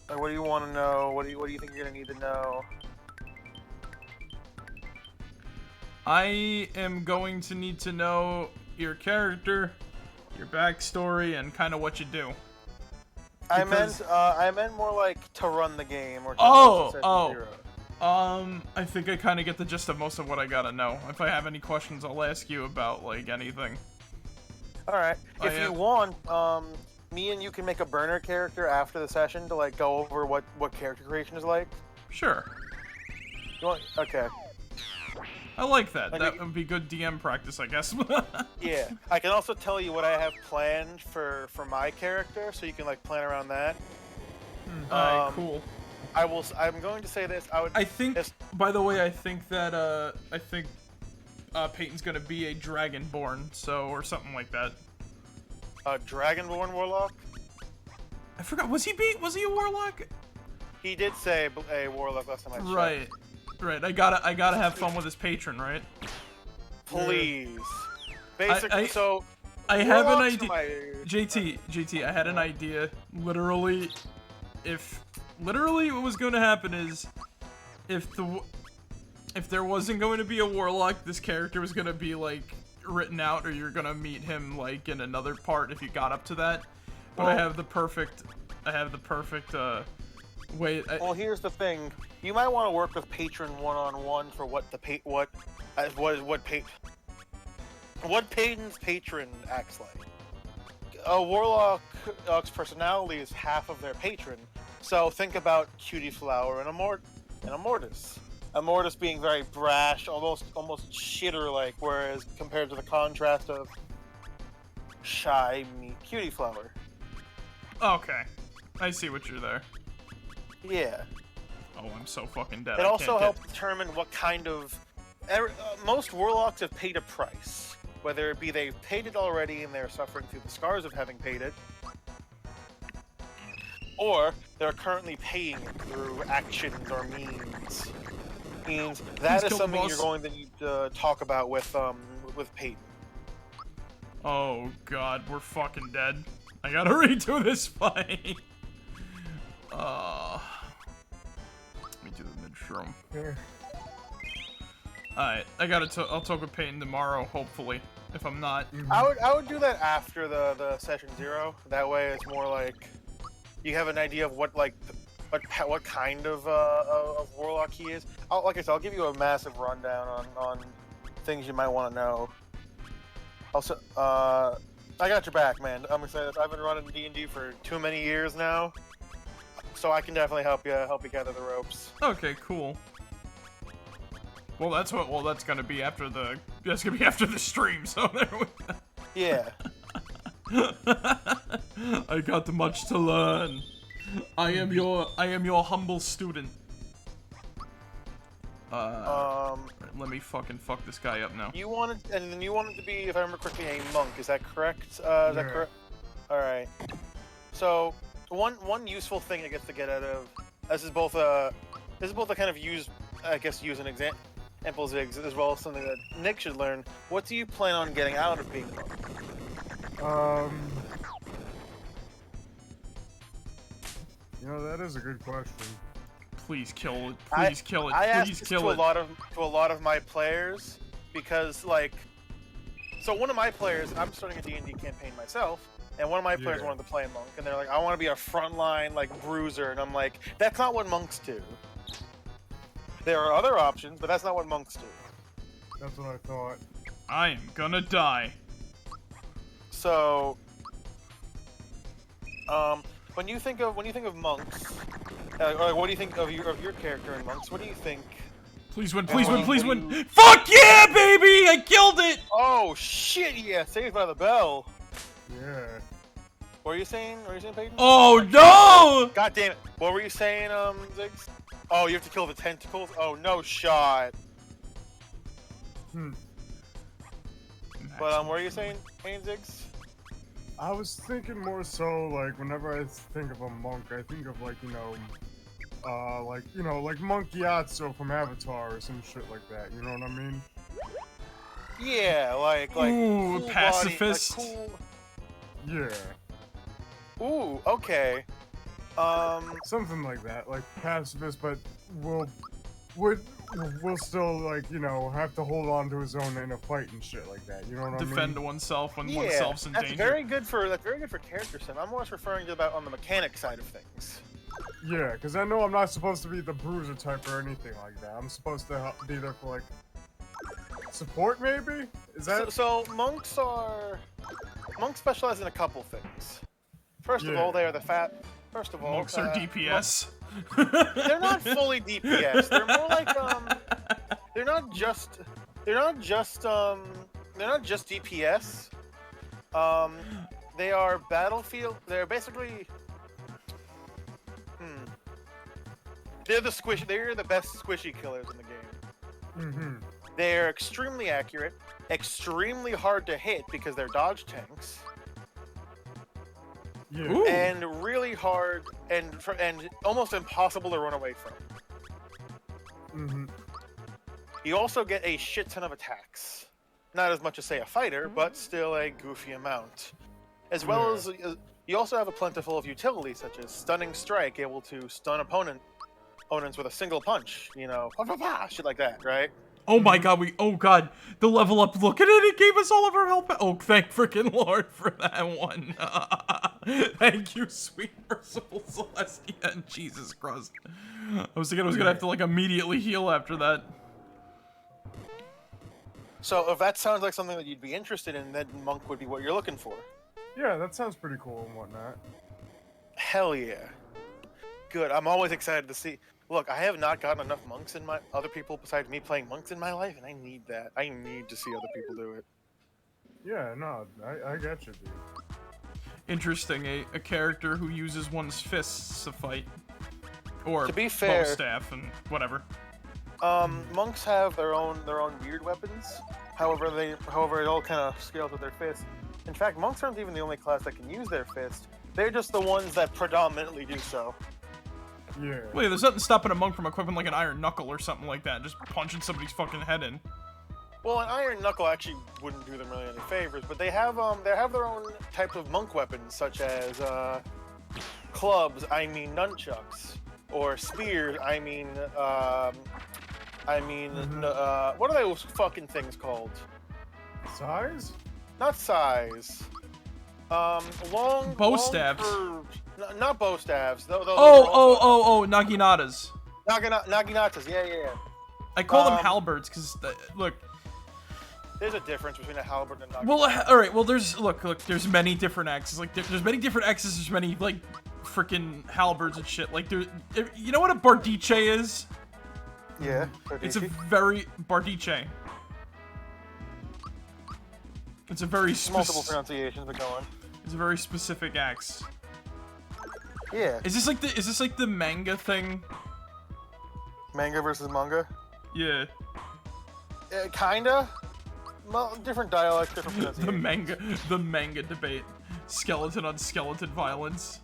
Like, what do you want to know? What do you think you're gonna need to know? I am going to need to know your character, your backstory, and kind of what you do. I Because- meant more like to run the game or. Oh, Session oh. 0. I think I kind of get the gist of most of what I gotta know. If I have any questions, I'll ask you about, like, anything. All right. Oh, If yeah. you want, me and you can make a burner character after the session to like go over what character creation is like. Sure. You want? Okay. I like that. Like That we- would be good DM practice, I guess. Yeah. I can also tell you what I have planned for my character, so you can like plan around that. Alright, cool. I'm going to say this. I think, Yes. by the way, I think Peyton's gonna be a Dragonborn, or something like that. Dragonborn Warlock. I forgot, was he a Warlock? He did say a Warlock last time I checked. Right. I gotta have fun with his patron, right? Please. Basically, so. I have an Warlocks are idea. my- JT, I had an idea. Literally, what was going to happen is, if there wasn't going to be a warlock, this character was going to be like written out, or you're going to meet him like in another part if you got up to that. But I have the perfect way. Well, here's the thing. You might want to work with patron one-on-one for what Peyton's patron acts like. A warlock's personality is half of their patron, so think about Cutie Flower and a Mortis. A Mortis being very brash, almost shitter-like, whereas compared to the contrast of Shy meet Cutie Flower. Okay, I see what you're there. Yeah. Oh, I'm so fucking dead. It I also can't helps determine what kind of... most warlocks have paid a price. Whether it be they've paid it already and they're suffering through the scars of having paid it, or they're currently paying it through actions or means. That is kill the something boss. you're going to need to talk about with Peyton. Oh god, we're fucking dead. I gotta redo this fight. Let me do the mid-shroom. Yeah. Alright, I'll talk with Peyton tomorrow, hopefully. If I'm not. I would do that after the session 0. That way, it's more like you have an idea of what kind of warlock he is. Like I said, I'll give you a massive rundown on things you might want to know. Also, I got your back, man. I'm excited. I've been running D&D for too many years now, so I can definitely help you gather the ropes. Okay, cool. Well, that's gonna be after the stream. So there we go. Yeah. I got much to learn. I am your humble student. Let me fucking fuck this guy up now. You wanted to be, if I remember correctly, a monk. Is that correct? Is that correct? All right. So one useful thing I guess to get out of this is both a kind of use an example Ziggs, as well as something that Nick should learn. What do you plan on getting out of being a monk? You know, that is a good question. Please kill it. Please kill it. I asked Please this kill to it. a lot of my players because so one of my players, I'm starting a D&D campaign myself, and one of my players wanted to play a monk, and they're like, I want to be a frontline bruiser, and I'm like, that's not what monks do. There are other options, but that's not what monks do. That's what I thought. I am gonna die. So, when you think of monks, or what do you think of your character in monks? What do you think? Please win! Please win! Please win! Fuck yeah, baby! I killed it! Oh shit! Yeah, Saved by the Bell. Yeah. What were you saying? Peyton? Oh no! God damn it! What were you saying, Ziggs? Oh, you have to kill the tentacles? Oh, no shot. But, what were you saying, Ziggs? I was thinking more so, whenever I think of a monk, I think of, like Monk Gyatso from Avatar or some shit like that, you know what I mean? Yeah, like ooh, cool pacifist. Body, cool... Yeah. Ooh, okay. Something like that, like pacifist, but will still have to hold on to his own in a fight and shit like that. You know what I mean? Defend oneself when oneself's in danger. That's very good for character sim. I'm more referring to about on the mechanic side of things. Yeah, because I know I'm not supposed to be the bruiser type or anything like that. I'm supposed to be there for support, maybe? Is that so? Monks specialize in a couple things. First of all, they are First of all, monks are DPS. They're not fully DPS. They're more like they're not just DPS. They are battlefield. They're basically They're the best squishy killers in the game. Mm-hmm. They're extremely accurate, extremely hard to hit because they're dodge tanks. Yeah. Ooh. And really hard and almost impossible to run away from. Mm-hmm. You also get a shit ton of attacks. Not as much as, say, a fighter, but still a goofy amount. As well as, you also have a plentiful of utilities, such as Stunning Strike, able to stun opponents with a single punch, shit like that, right? Oh my god, oh god, the level up, look at it, it gave us all of our health. Oh, thank freaking Lord for that one. Thank you, sweet merciful Celestia, and Jesus Christ. I was thinking I was gonna have to, immediately heal after that. So, if that sounds like something that you'd be interested in, then Monk would be what you're looking for. Yeah, that sounds pretty cool and whatnot. Hell yeah. Good, I'm always excited to see. Look, I have not gotten enough monks in my other people besides me playing monks in my life, and I need that. I need to see other people do it. Yeah, no, I got you, dude. Interesting, a character who uses one's fists to fight. Or To be fair, bow staff and whatever. Monks have their own weird weapons. However, it all kind of scales with their fists. In fact, monks aren't even the only class that can use their fist. They're just the ones that predominantly do so. Yeah. Wait, there's nothing stopping a monk from equipping like an iron knuckle or something like that, just punching somebody's fucking head in. Well, an iron knuckle actually wouldn't do them really any favors, but they have their own type of monk weapons, such as clubs. I mean nunchucks, or spears. I mean what are those fucking things called? Size? Not size. Long Bow long staves. curved- not bow staves. Oh, naginatas. Naginatas. Yeah. I call them halberds because look. There's a difference between a halberd and a naginata. Well, all right. Well, there's there's many different axes. Like there's many different axes. There's many like freaking halberds and shit. Like you know what a bardiche is? Yeah. It's a very bardiche. It's a very multiple pronunciations, but go on. It's a very specific axe. Yeah. Is this like the manga thing? Manga versus manga? Yeah. Kinda. Well, different dialect, different pronunciation. The manga debate. Skeleton on skeleton violence.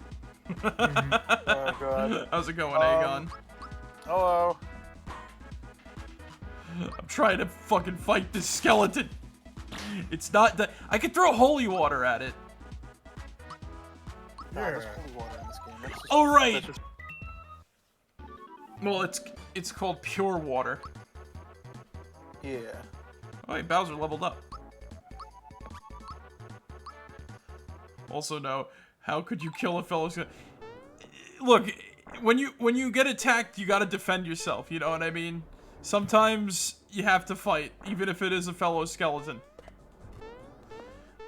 Oh god. How's it going, Aegon? Hello. I'm trying to fucking fight this skeleton. It's not that I could throw holy water at it. Nah, there's holy water in this game. That's just- Oh right. that's just- Well, it's called pure water. Yeah. Oh, wait, Bowser leveled up. Also, no. How could you kill a fellow skeleton? Look, when you get attacked, you gotta defend yourself. You know what I mean? Sometimes you have to fight, even if it is a fellow skeleton.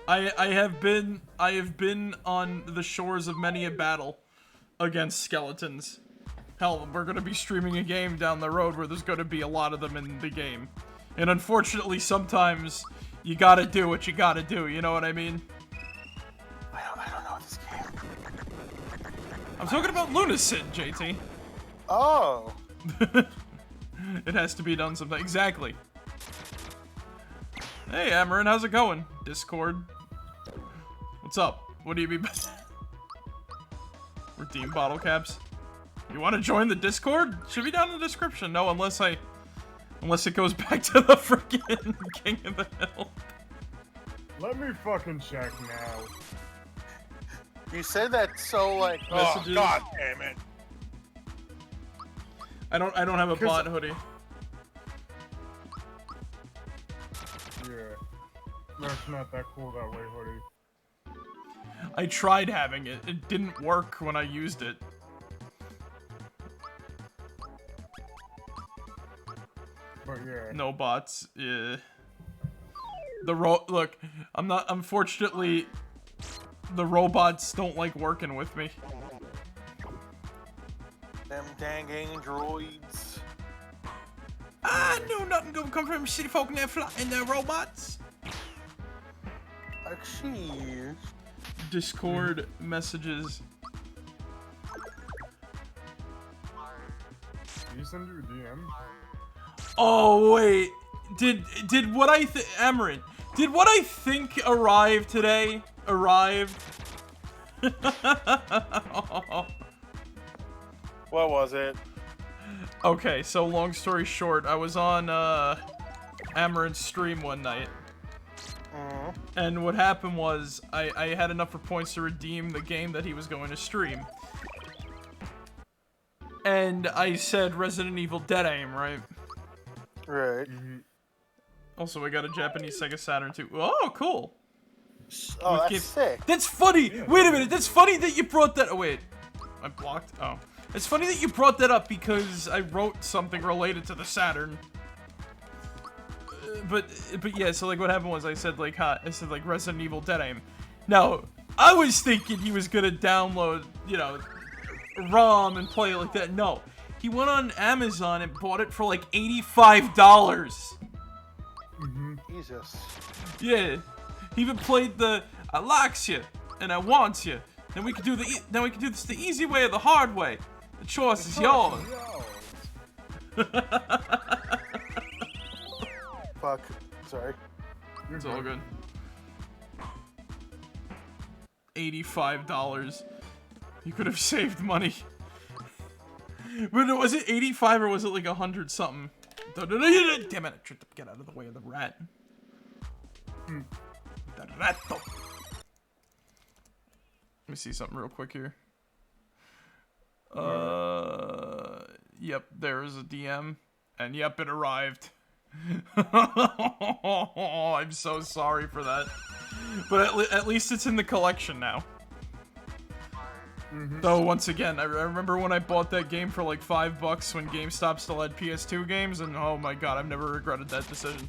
I have been on the shores of many a battle against skeletons. Hell, we're gonna be streaming a game down the road where there's gonna be a lot of them in the game. And unfortunately, sometimes you gotta do what you gotta do, you know what I mean? I don't know this game. I'm talking about Lunacid, JT. Oh. It has to be done sometime. Exactly. Hey, Amarin, how's it going? Discord. What's up? What do you mean by that? Redeem bottle caps. You want to join the Discord? Should be down in the description. No, unless it goes back to the freaking King of the Hill. Let me fucking check now. You said that so like. Messages. Oh god damn it. I don't have a bot hoodie. Yeah. That's not that cool that way, hoodie. I tried having it. It didn't work when I used it. But yeah. No bots. Yeah. Look, unfortunately, the robots don't like working with me. Them dang androids. I knew nothing gonna come from city folk and their robots. Actually. Discord messages. Did you send you a DM? Oh wait, did what I Amarin? Did what I think arrived today? Arrived? What was it? Okay, so long story short, I was on Amarin's stream one night. And what happened was, I had enough for points to redeem the game that he was going to stream. And I said Resident Evil Dead Aim, right? Right. Also, I got a Japanese Sega Saturn too. Oh, cool. Oh, With that's games- sick. That's funny! Wait a minute, that's funny that you brought that- oh wait. I blocked? Oh. It's funny that you brought that up because I wrote something related to the Saturn. But yeah, so like what happened was I said like Resident Evil Dead Aim. Now, I was thinking he was gonna download, you know, ROM and play it like that. No. He went on Amazon and bought it for like $85. Jesus. Yeah. He even played the I likes you and I wants you. Then we could do this the easy way or the hard way. The choice is yours. Fuck. Sorry. It's all good. $85. You could have saved money. But was it 85 or was it like 100 something? Damn it, I tried to get out of the way of the rat. The ratto. Let me see something real quick here. Yep, there is a DM. And yep, it arrived. I'm so sorry for that. But at least it's in the collection now. Though, once again, I remember when I bought that game for like $5 when GameStop still had PS2 games, and oh my god, I've never regretted that decision.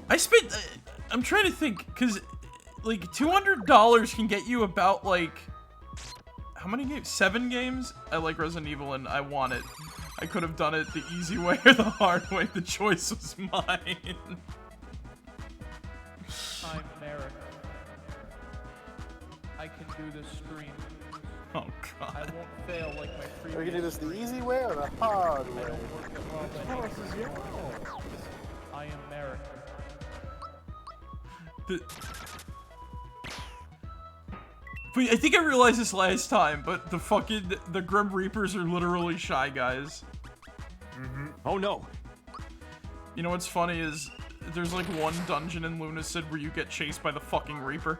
I'm trying to think, because, like, $200 can get you about, like, how many games? 7 games? I like Resident Evil, and I want it. I could have done it the easy way or the hard way. The choice was mine. I'm Marek. I can do this stream. Oh I god. won't fail like my previous. Are we gonna do this the easy way or the hard I way? don't work at Rob. I am Marek. But I think I realized this last time, but the Grim Reapers are literally Shy Guys. Oh no. You know what's funny is there's like one dungeon in Lunacid where you get chased by the fucking Reaper.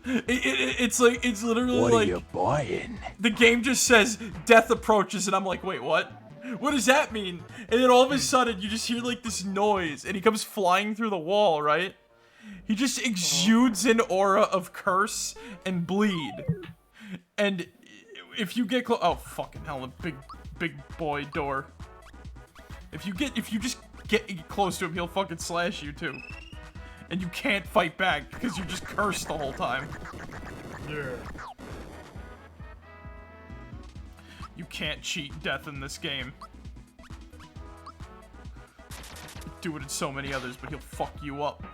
It's literally What like, are you buying? the game just says death approaches, and I'm like, wait, what? What does that mean? And then all of a sudden you just hear like this noise, and he comes flying through the wall, right? He just exudes an aura of curse and bleed. And if you get close, oh fucking hell, a big boy door. If you just get close to him, he'll fucking slash you too. And you can't fight back because you're just cursed the whole time. Yeah. You can't cheat death in this game. Do it in so many others, but he'll fuck you up.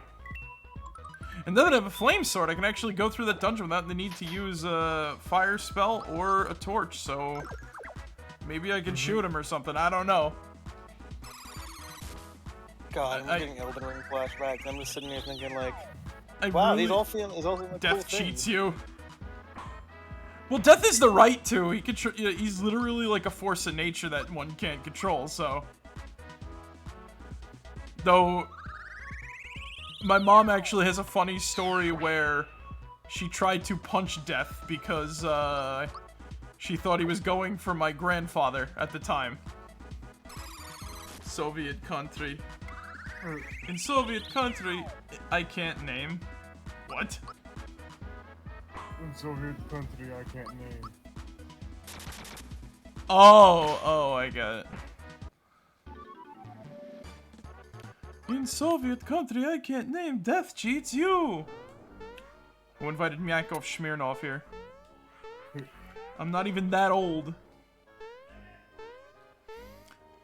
And then I have a flame sword. I can actually go through that dungeon without the need to use a fire spell or a torch, so maybe I can shoot him or something. I don't know. God, I'm getting Elden Ring flashbacks. I'm just sitting here thinking like, I wow, really, these all feel like cool Death things. cheats you. Well, Death is the right to. He's literally like a force of nature that one can't control, so. Though, my mom actually has a funny story where she tried to punch Death because she thought he was going for my grandfather at the time. Soviet country. In Soviet country, I can't name. What? In Soviet country, I can't name. Oh, I got it. In Soviet country, I can't name. Death cheats you. Who invited Myakov Smirnov here? I'm not even that old.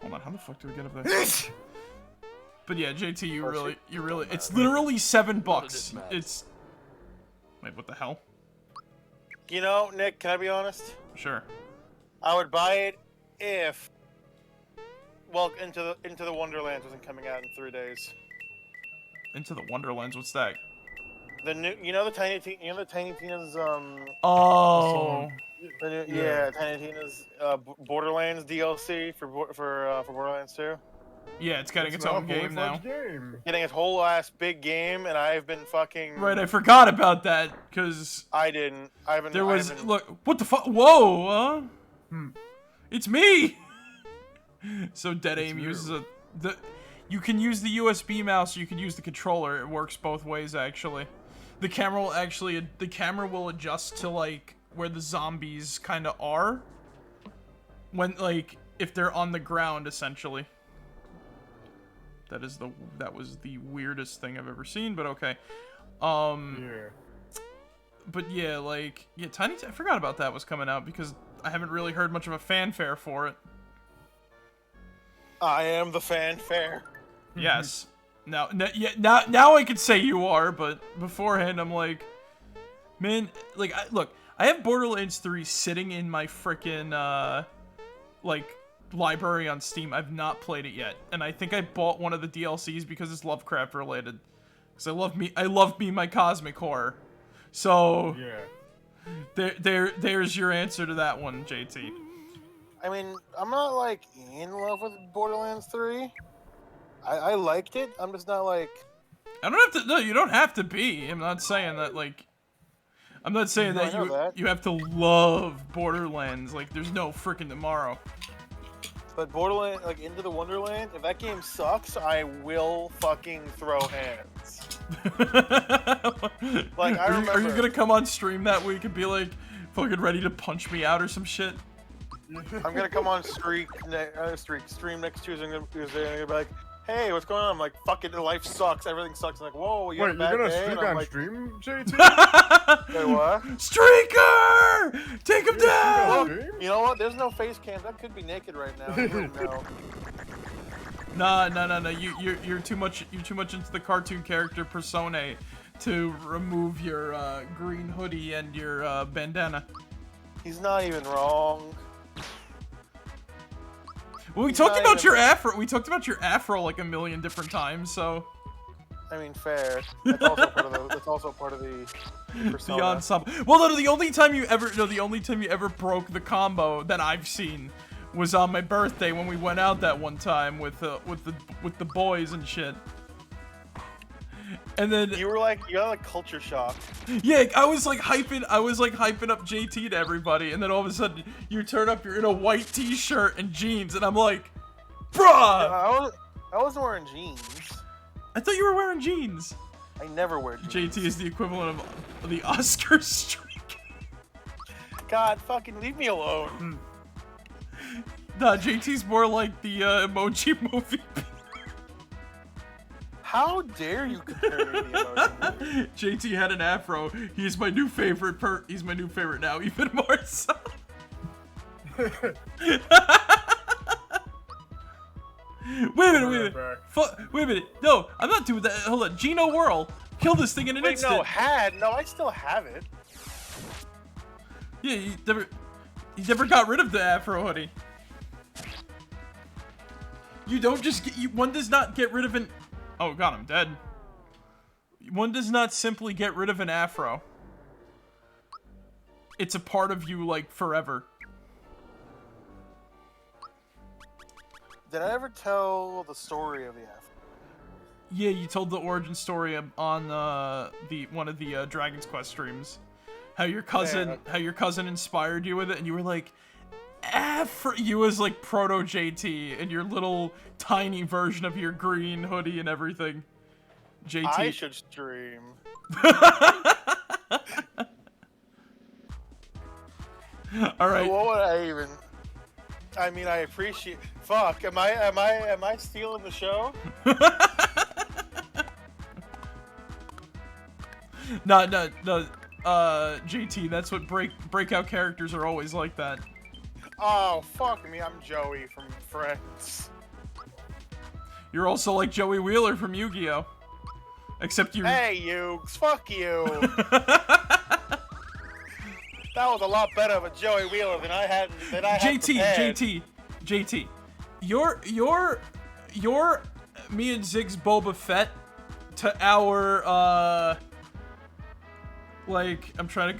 Hold on, how the fuck do we get up there? But yeah, JT, you really, it's literally $7. It's, wait, what the hell? You know, Nick, can I be honest? Sure. I would buy it if, well, Into the Wonderlands wasn't coming out in 3 days. Into the Wonderlands, what's that? The new, the Tiny Tina's Oh. the new, yeah, Tiny Tina's Borderlands DLC for Borderlands 2. Yeah, it's getting its own game now. Getting its whole ass big game, and I've been fucking. Right, I forgot about that because I didn't. I haven't. there was I haven't... look. What the fuck? Whoa! It's me. So Dead Aim uses you can use the USB mouse, or you can use the controller. It works both ways actually. The camera will adjust to like where the zombies kind of are when like if they're on the ground essentially. That was the weirdest thing I've ever seen, but okay. Yeah. But yeah, like, yeah, I forgot about that was coming out because I haven't really heard much of a fanfare for it. I am the fanfare. Yes. Now I can say you are, but beforehand I'm like, Man, like, look, I have Borderlands 3 sitting in my frickin', like, library on Steam. I've not played it yet, and I think I bought one of the DLCs because it's Lovecraft related. Because I love me my cosmic horror. So, Yeah. there's your answer to that one, JT. I mean, I'm not like in love with Borderlands 3. I liked it. I'm just not like. I don't have to. No, you don't have to be. I'm not saying that. Like, I'm not saying No, I that know you that. you have to love Borderlands. Like, there's no freaking tomorrow. But Borderlands, like Into the Wonderland, if that game sucks, I will fucking throw hands. Like, I remember. Are you gonna come on stream that week and be like, fucking ready to punch me out or some shit? I'm gonna come on stream next Tuesday and I'm gonna be like, hey, what's going on? I'm like, fucking life sucks, everything sucks. I'm like, whoa, you Wait, had a you're bad gonna day? streak And I'm on like, stream, JT? wait, what? Streaker! Take him down! Stream? You know what? There's no face cam. That could be naked right now. You wouldn't know. No. You're too much into the cartoon character persona to remove your green hoodie and your bandana. He's not even wrong. Well, we He's talked not about even- your afro. We talked about your afro like a million different times. So I mean, fair. That's also part of the persona. the ensemble. Well, no, the only time you ever broke the combo that I've seen was on my birthday when we went out that one time with the boys and shit. And then You were like, you got like culture shock. yeah, I was like hyping up JT to everybody, and then all of a sudden you turn up, you're in a white t-shirt and jeans, and I'm like, bruh! I wasn't wearing jeans. I thought you were wearing jeans. I never wear jeans. JT is the equivalent of the Oscar streak. God, fucking leave me alone. Nah, JT's more like the Emoji Movie. How dare you compare me to the emoji movie? JT had an afro. He's my new favorite. He's my new favorite now, even more so. Wait a minute. Wait a minute. No, I'm not doing that. Hold on. Gino Whirl. Kill this thing in an Wait, instant. no, I still have it. Yeah, you never got rid of the afro hoodie. You don't just get. One does not get rid of an. Oh god, I'm dead. One does not simply get rid of an afro. It's a part of you, like, forever. Did I ever tell the story of the afro? Yeah, you told the origin story on one of the Dragon's Quest streams. How your cousin inspired you with it, and you were like, afro. You was like proto JT in your little tiny version of your green hoodie and everything. JT. I should stream. All right. What would I even? I mean, I appreciate. Fuck, am I stealing the show? No. JT. That's what breakout characters are always like that. Oh, fuck me, I'm Joey from Friends. You're also like Joey Wheeler from Yu-Gi-Oh. Except you. Hey, Yugs, fuck you. That was a lot better of a Joey Wheeler than I had. JT. You're me and Zig's Boba Fett to our like I'm trying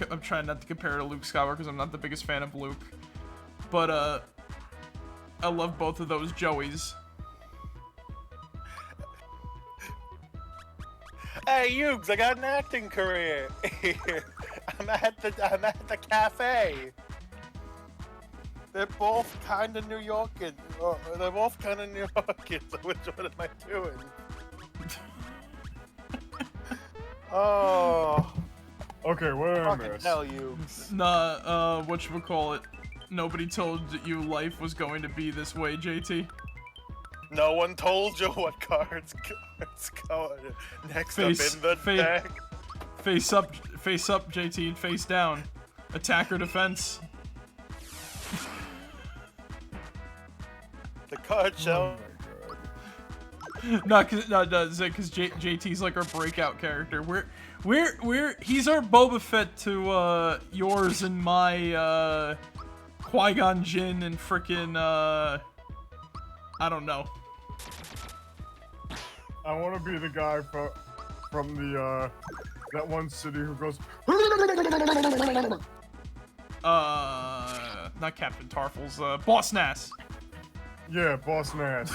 not to compare it to Luke Skywalker because I'm not the biggest fan of Luke, but I love both of those Joeys. Hey, Yugs, I got an acting career. I'm at the cafe. They're both kind of New Yorkers. So which one am I doing? Oh, Okay, what did I fucking miss? hell, Yugs. Nah, whatchamacallit? Nobody told you life was going to be this way, JT. No one told you what cards going next up in the deck. Face up, JT, and face down. Attack or defense. The card show. No, because JT's like our breakout character. He's our Boba Fett to yours and my Qui-Gon Jinn and frickin' I don't know. I want to be the guy from the that one city who goes. Not Captain Tarfles, Boss Nass. Yeah, Boss Nass.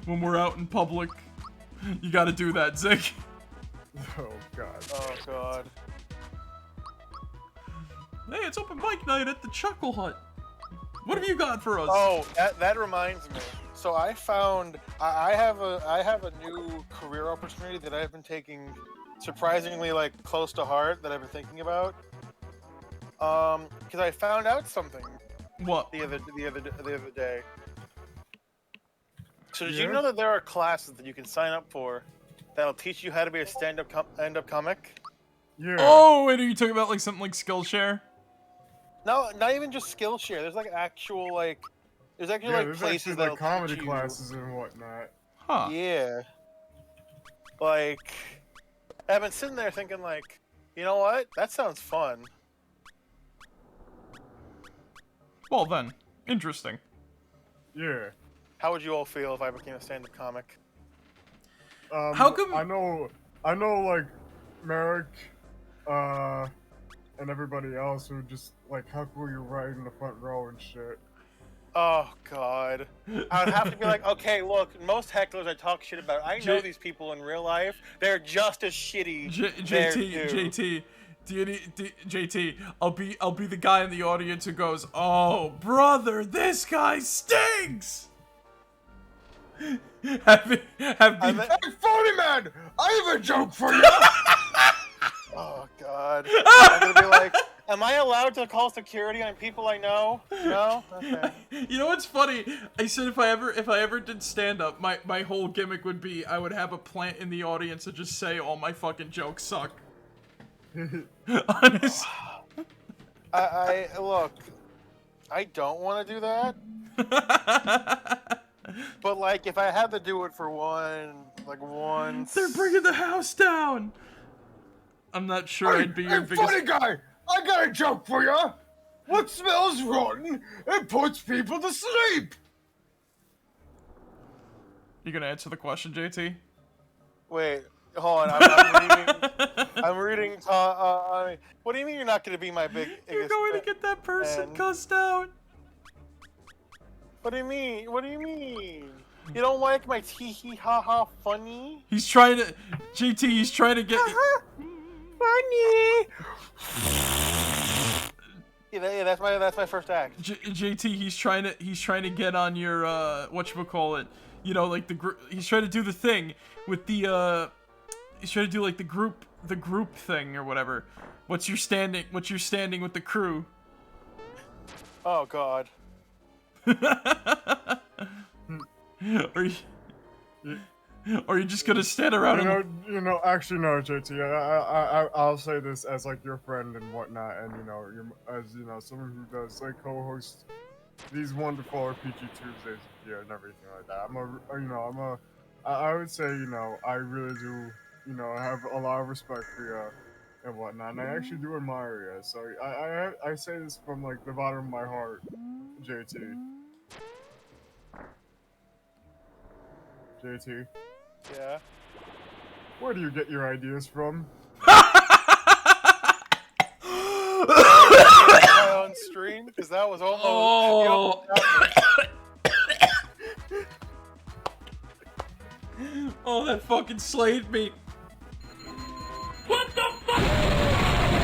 When we're out in public, you gotta do that, Zig. Oh god. Oh god. Hey, it's open mic night at the Chuckle Hut. What have you got for us? Oh, that reminds me. So I found I have a new career opportunity that I've been taking surprisingly like close to heart that I've been thinking about. Because I found out something What? the other day. So did Yeah? you know that there are classes that you can sign up for that'll teach you how to be a stand-up comic? Yeah. Oh, wait, are you talking about like something like Skillshare? No, not even just Skillshare. There's like actual like, there's actually Yeah, like there's places actually that'll like comedy teach you. classes and whatnot. Huh. Yeah. Like, I've been sitting there thinking like, you know what? That sounds fun. Well then, interesting. Yeah. How would you all feel if I became a stand-up comic? How come- I know like Marek, and everybody else who just like heckle you right in the front row and shit. Oh god. I would have to be like, okay, look, most hecklers I talk shit about, I know J- these people in real life. They're just as shitty there, too. JT, I'll be the guy in the audience who goes, "Oh, brother, this guy stinks." Have me. Hey, funny man, I have a joke for you. Oh god. I'm gonna be like, am I allowed to call security on people I know? No? Okay. You know what's funny? I said if I ever did stand up, my whole gimmick would be I would have a plant in the audience and just say all my fucking jokes suck. Honest. I look, I don't want to do that. But like, if I had to do it for once. They're bringing the house down. I'm not sure I'd be your Hey, biggest. funny guy, I got a joke for you. What smells rotten and puts people to sleep? You gonna answer the question, JT? Wait, hold on. I'm reading. What do you mean you're not going to be my You're biggest going to fan? get that person and- cussed out. What do you mean? What do you mean? You don't like my tee hee ha ha funny? He's trying to, JT. He's trying to get. Funny. Yeah, that's my first act. JT. He's trying to get on your whatchamacallit. You know, like he's trying to do the thing with the he's trying to do like the group thing or whatever. What's your standing with the crew? Oh God. Or you just gonna stand around Actually, no, JT. I'll say this as like your friend and whatnot, and as someone who does like co-host these wonderful RPG Tuesdays here and everything like that. I would say I really do have a lot of respect for you and whatnot, and I actually do admire you. So I say this from like the bottom of my heart, JT. JT. Yeah. Where do you get your ideas from? On stream because that was almost. Oh. Oh, that fucking slayed me. What the fuck?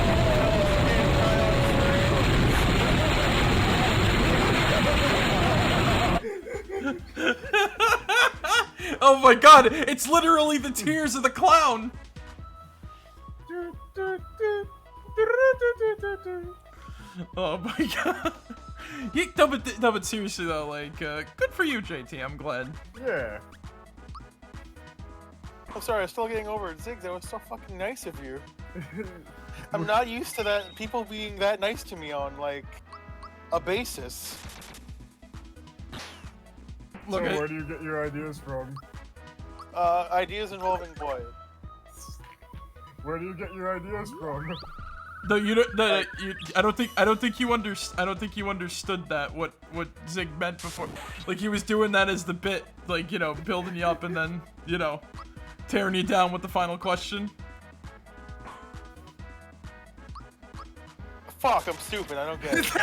Oh my god, it's literally the tears of the clown. Oh my god. No, but seriously though, like, good for you, JT. I'm glad. Yeah. I'm sorry, I'm still getting over it. Ziggs, that was so fucking nice of you. I'm not used to that people being that nice to me on like a basis. So where do you get your ideas from? Ideas involving boy. Where do you get your ideas from? No, you don't. No, I don't think you understood that. What Zig meant before. Like he was doing that as the bit, like you know, building you up and then you know, tearing you down with the final question. Fuck, I'm stupid. I don't get it. Fuck,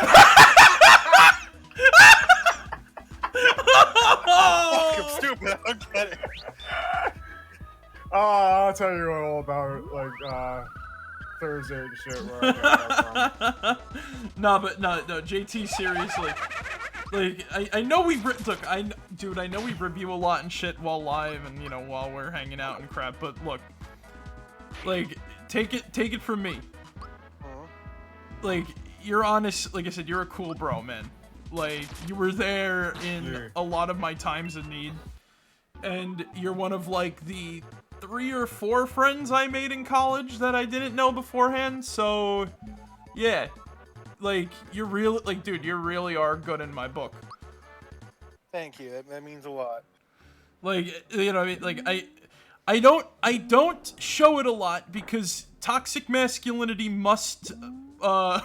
I'm stupid. I don't get it. I'll tell you all about it, like, Thursday and shit, where I get that from. No, JT, seriously. Like, I know we look, dude, I know we review a lot and shit while live and, you know, while we're hanging out and crap, but look, like, take it from me. Like, you're honest, like I said, you're a cool bro, man. Like, you were there in a lot of my times of need, and you're one of, like, the 3 or 4 friends I made in college that I didn't know beforehand, so, yeah. Like, you're really, like, dude, you really are good in my book. Thank you, that means a lot. Like, you know what I mean? Like, I don't show it a lot because toxic masculinity must,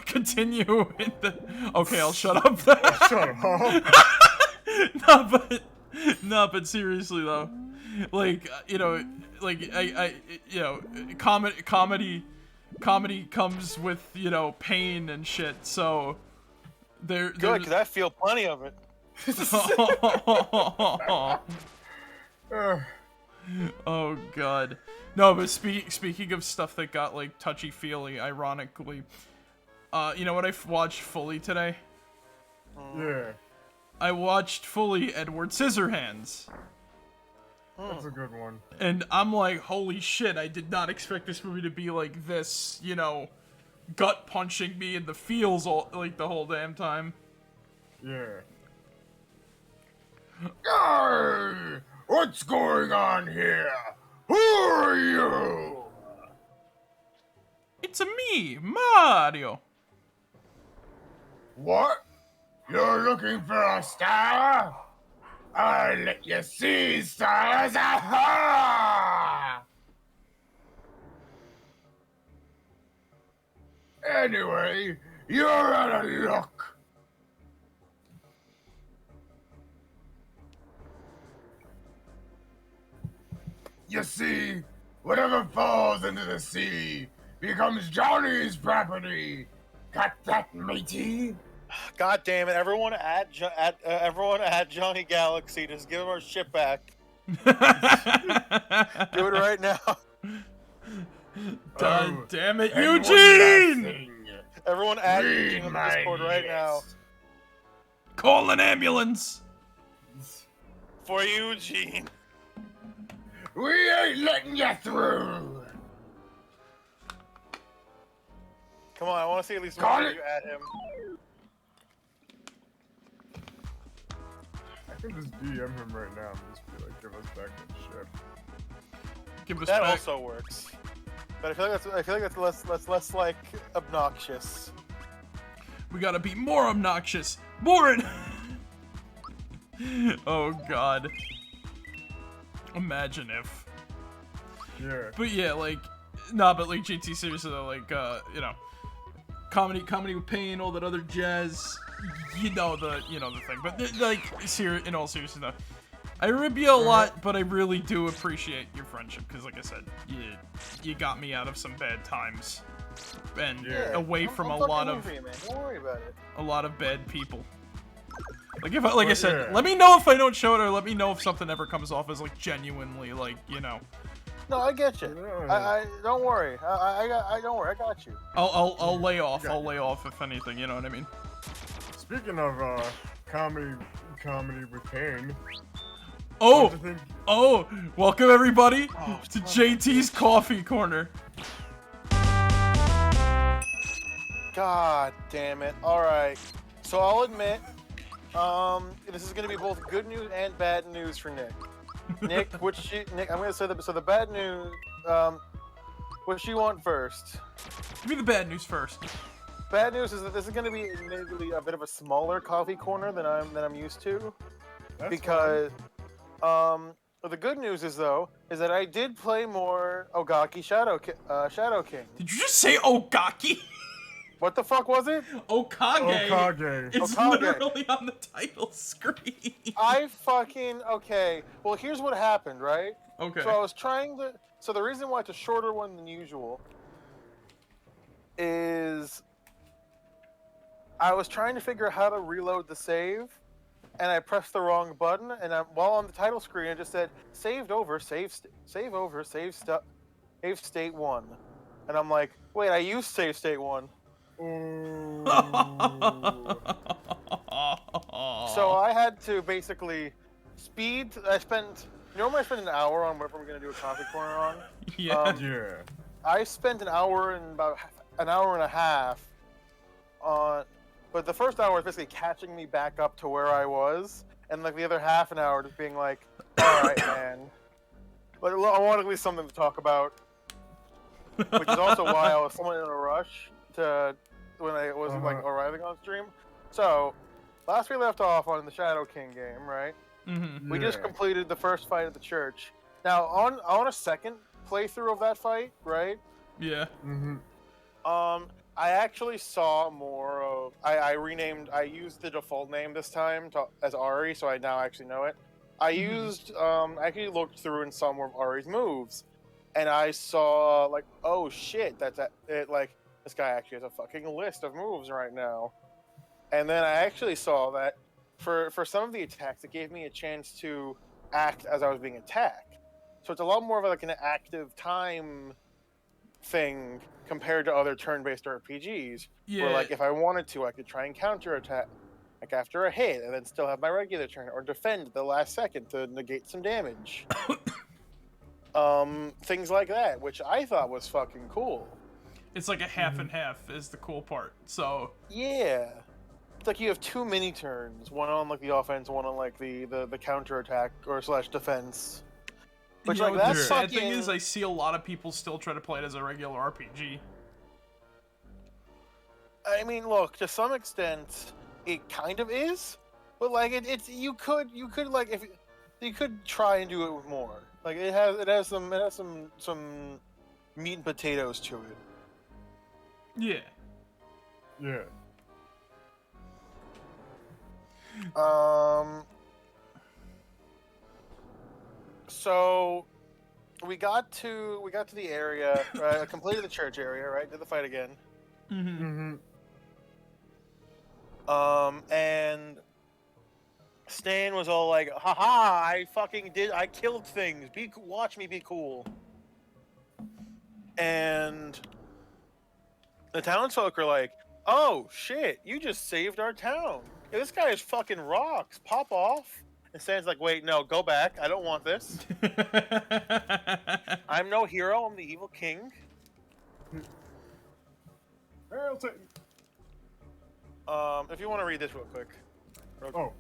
continue in the... Okay, I'll shut up. Shut up. No, but seriously though, like, you know, like, you know, comedy comes with, you know, pain and shit, so good, because I feel plenty of it. Oh god. No, but speaking of stuff that got like touchy-feely, ironically, you know what I watched fully today? Yeah. I watched fully Edward Scissorhands. That's a good one. And I'm like, holy shit, I did not expect this movie to be like this, you know, gut punching me in the feels all like the whole damn time. Yeah. Hey, what's going on here? Who are you? It's me, Mario. What? You're looking for a star? I'll let you see stars. Aha! Anyway, you're out of luck. You see, whatever falls into the sea becomes Johnny's property. Got that, matey? God damn it! Everyone at Johnny Galaxy, just give him our shit back. Do it right now. God damn it, And Eugene! one last thing. Everyone at Read Eugene in my Discord right now. lips. Call an ambulance. For Eugene. We ain't letting you through. Come on, I want to see at least Call one of it. you at him. I can just DM him right now and just be like, give us back that shit. Give us That back. also works. But I feel like that's less like obnoxious. We gotta be more obnoxious. More Oh god. Imagine if. Yeah. But yeah, like, nah, but like JT, seriously though, like, you know, comedy with pain, all that other jazz, you know the thing. But like, in all seriousness though, I rib you a lot, but I really do appreciate your friendship because, like I said, you got me out of some bad times and away from a lot of man. Don't worry about it. a lot of bad people. Like if I said, let me know if I don't show it, or let me know if something ever comes off as like genuinely like, you know. No, I get you. I don't worry. I don't worry. I got you. I'll lay off. I'll lay off if anything. You know what I mean? Speaking of comedy with pain. Oh, what do you think- welcome everybody to JT's Coffee Corner. God damn it. All right. So I'll admit, this is gonna be both good news and bad news for Nick. Nick, Nick, I'm gonna say so the bad news. What you want first? Give me the bad news first. Bad news is that this is gonna be admittedly a bit of a smaller coffee corner than I'm used to, That's because But the good news is though, is that I did play more Ogaki Shadow King. Did you just say Ogaki? What the fuck was it? Okage. Okage. It's Okage. literally on the title screen. Okay. Well, here's what happened, right? Okay. So I was trying to. So the reason why it's a shorter one than usual is I was trying to figure out how to reload the save, and I pressed the wrong button. And while on the title screen, it just said "saved over, save state 1," and I'm like, wait, I used save state 1. Ooh. So I had to basically normally I spend an hour on whatever I'm gonna do a coffee corner on. Yeah. Yeah. I spent an hour and about an hour and a half on, but the first hour was basically catching me back up to where I was, and like the other half an hour just being like, all right, man. But I want at least something to talk about, which is also why I was somewhat in a rush when I was like arriving on stream. So last we left off on the Shadow King game, right? Mm-hmm. We just completed the first fight at the church. Now, on a second playthrough of that fight, right? Yeah. Mm-hmm. I actually saw more of. I used the default name this time as Ari, so I now actually know it. I actually looked through and saw more of Ari's moves, and I saw like, oh shit, like this guy actually has a fucking list of moves right now. And then I actually saw that for some of the attacks, it gave me a chance to act as I was being attacked. So it's a lot more of like an active time thing compared to other turn-based RPGs. Yeah. Where like if I wanted to, I could try and counterattack like after a hit, and then still have my regular turn, or defend at the last second to negate some damage. Things like that, which I thought was fucking cool. It's like a half and half is the cool part. So Yeah. It's like you have 2 mini turns, one on like the offense, one on like the counterattack or / defense. Which like the that's sad fucking... thing is, I see a lot of people still try to play it as a regular RPG. I mean, look, to some extent, it kind of is, but like it's you could like if you could try and do it with more. Like it has some meat and potatoes to it. Yeah. Yeah. So we got to the area, right? I completed the church area, right? Did the fight again. Mm-hmm. And Stan was all like, haha, I killed things. Watch me be cool. And the townsfolk are like, oh shit, you just saved our town. Yeah, this guy is fucking rocks. Pop off. And Stan's like, wait, no, go back. I don't want this. I'm no hero. I'm the evil king. I'll take... If you want to read this real quick. Oh.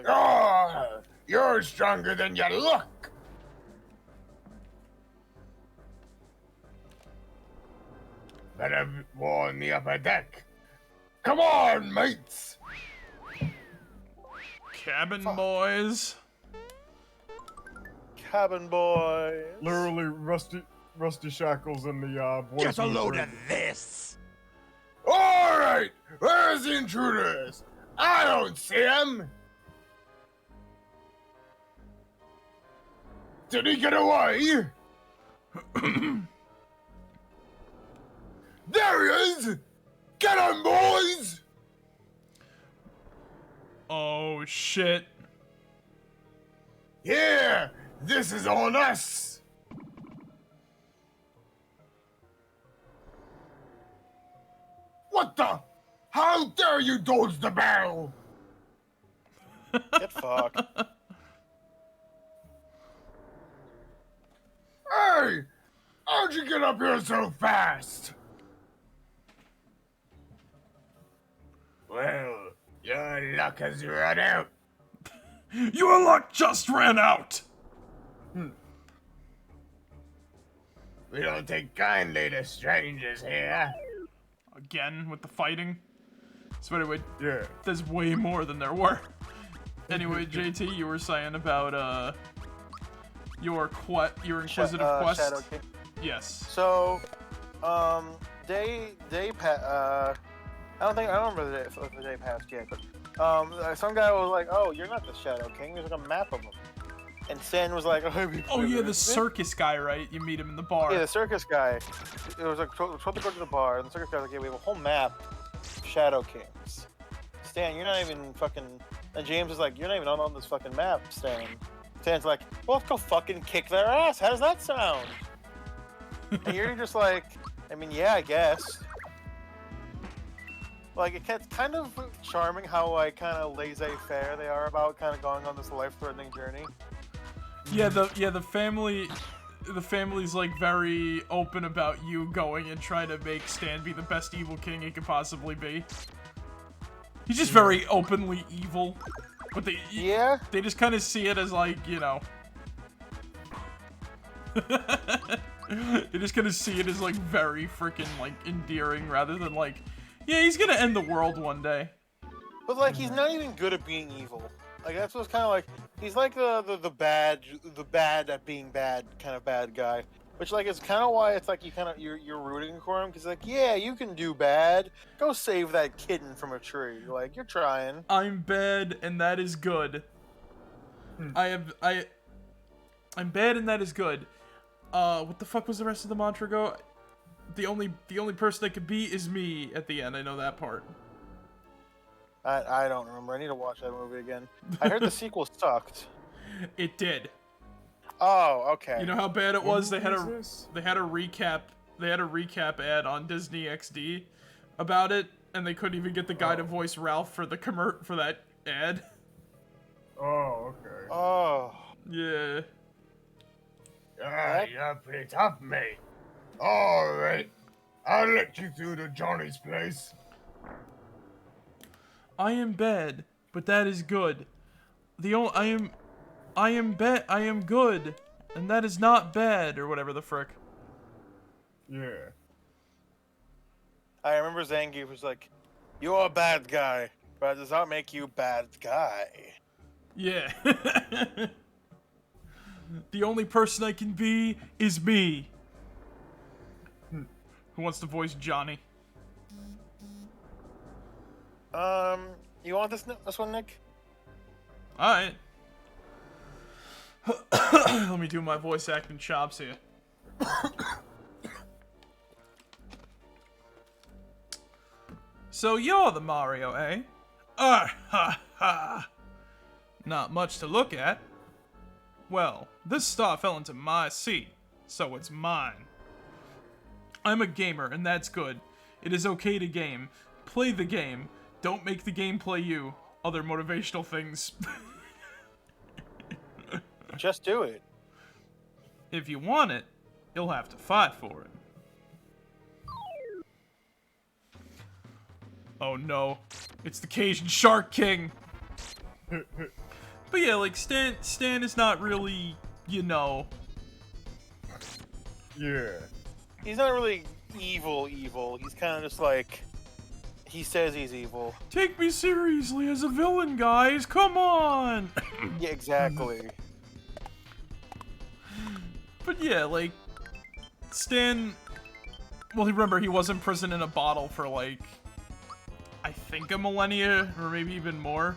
Oh, you're stronger than you look. Better warn the upper deck. Come on, mates. Cabin boys. Cabin boy. Literally rusty shackles in the boys. Get a load of this! All right, where's the intruders? I don't see him. Did he get away? There he is! Get him, boys! Oh shit. Here, this is on us. What the? How dare you dodge the barrel? Get fucked. Hey! How'd you get up here so fast? Well, your luck has run out. Your luck just ran out. We don't take kindly to strangers here. Again with the fighting. So anyway, Yeah. there's way more than there were. Anyway, JT, you were saying about your inquisitive quest. Shadow King. Yes. So, I don't remember the day passed yet, but some guy was like, "Oh, you're not the Shadow King." There's like a map of him, and Stan was like, "Oh yeah, the circus guy, right? You meet him in the bar." Yeah, the circus guy. It was like told to go to the bar, and the circus guy was like, "Yeah, we have a whole map of Shadow Kings." Stan, you're not even fucking. And James is like, "You're not even on this fucking map, Stan." Stan's like, "Well, let's go fucking kick their ass. How does that sound?" And you're just like, I mean, yeah, I guess. Like, it's kind of charming how, like, kind of laissez-faire they are about kind of going on this life-threatening journey. Yeah, the family's like very open about you going and trying to make Stan be the best evil king he could possibly be. He's just very openly evil, but they just kind of see it as like, you know. They just kind of see it as like very freaking like endearing rather than like, yeah, he's gonna end the world one day. But like, he's not even good at being evil. Like that's what's kind of like, he's like the bad at being bad kind of bad guy. Which like is kind of why it's like you're rooting for him because like, yeah, you can do bad. Go save that kitten from a tree. Like you're trying. I'm bad and that is good. I'm bad and that is good. What the fuck was the rest of the mantra go? The only person that could be is me at the end. I know that part. I don't remember. I need to watch that movie again. I heard the sequel sucked. It did. Oh, okay. You know how bad it was? They had a recap ad on Disney XD about it, and they couldn't even get the guy to voice Ralph for the for that ad. Oh, okay. Oh. Yeah. You're pretty tough, mate. Alright. I'll let you through to Johnny's place. I am bad, but that is good. I am good, and that is not bad, or whatever the frick. Yeah. I remember Zangief was like, "You're a bad guy, but it does not make you a bad guy." Yeah. The only person I can be is me. Who wants to voice Johnny? You want this one, Nick? Alright. Let me do my voice acting chops here. So you're the Mario, eh? Ha ha. Not much to look at. Well, this star fell into my sea, so it's mine. I'm a gamer, and that's good. It is okay to game. Play the game. Don't make the game play you. Other motivational things. Just do it. If you want it, you'll have to fight for it. Oh no, it's the Cajun Shark King. But yeah, like Stan is not really, you know. Yeah. He's not really evil. He's kind of just like, he says he's evil. Take me seriously as a villain, guys. Come on. Yeah, exactly. But yeah, like Stan. Well, remember he was in prison in a bottle for like, I think a millennia or maybe even more.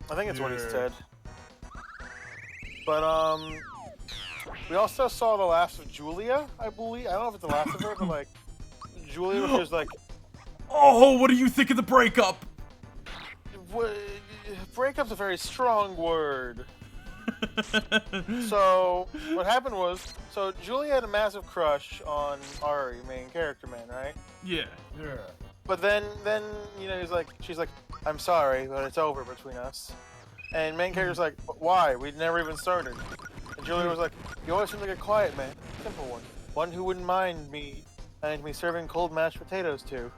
I think that's what he said. But we also saw the last of Julia, I believe. I don't know if it's the last of her, but like Julia was like, oh, what do you think of the breakup? Breakup's a very strong word. So what happened was, so Julia had a massive crush on Ari, main character man, right? Yeah. Yeah. But then you know, she's like, I'm sorry, but it's over between us. And main character's like, why? We'd never even started. And Julia was like, you always seem like a quiet man, simple one, one who wouldn't mind me serving cold mashed potatoes to.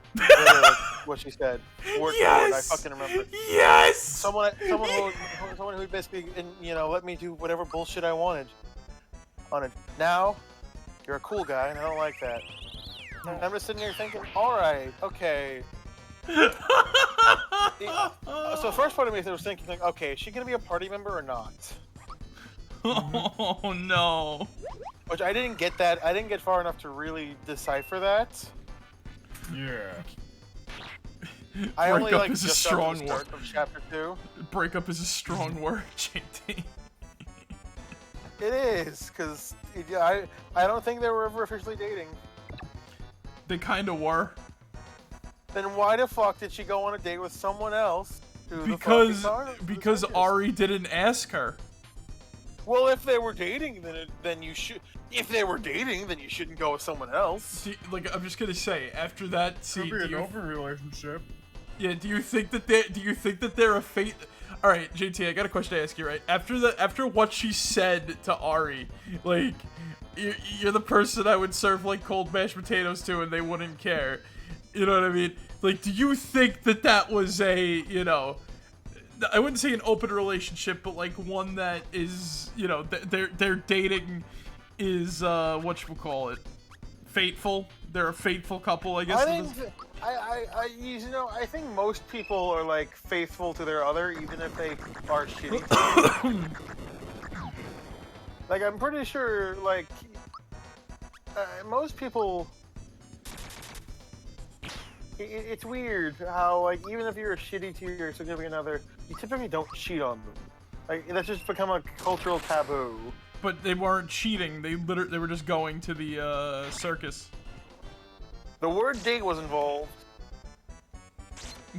What she said. Word for word, I fucking remember. Yes. Someone who basically, you know, let me do whatever bullshit I wanted. On it. Now, you're a cool guy, and I don't like that. And I'm just sitting here thinking, all right, okay. So the first part of me was thinking, like, okay, is she gonna be a party member or not? Oh no. Which I didn't get that. I didn't get far enough to really decipher that. Yeah. I only Breakup like is a just got to strong the word. start of chapter 2. Breakup is a strong word, JT. It is, because I don't think they were ever officially dating. They kind of were. Then why the fuck did she go on a date with someone else? Because Ari didn't ask her. Well, if they were dating, then you should. If they were dating, then you shouldn't go with someone else. See, like I'm just gonna say, after that, see, Could be an open relationship. yeah, do you think that they're a fate? All right, JT, I got a question to ask you. Right after what she said to Ari, like you're the person I would serve like cold mashed potatoes to, and they wouldn't care. You know what I mean? Like, do you think that was a, you know, I wouldn't say an open relationship, but like one that is, you know, their dating is whatchamacallit, fateful. They're a fateful couple, I guess. I think most people are like faithful to their other, even if they are shitty. Like, I'm pretty sure, like, most people. It's weird how, like, even if you're shitty to your significant other, you typically don't cheat on them. Like, that's just become a cultural taboo. But they weren't cheating. They were just going to the circus. The word date was involved.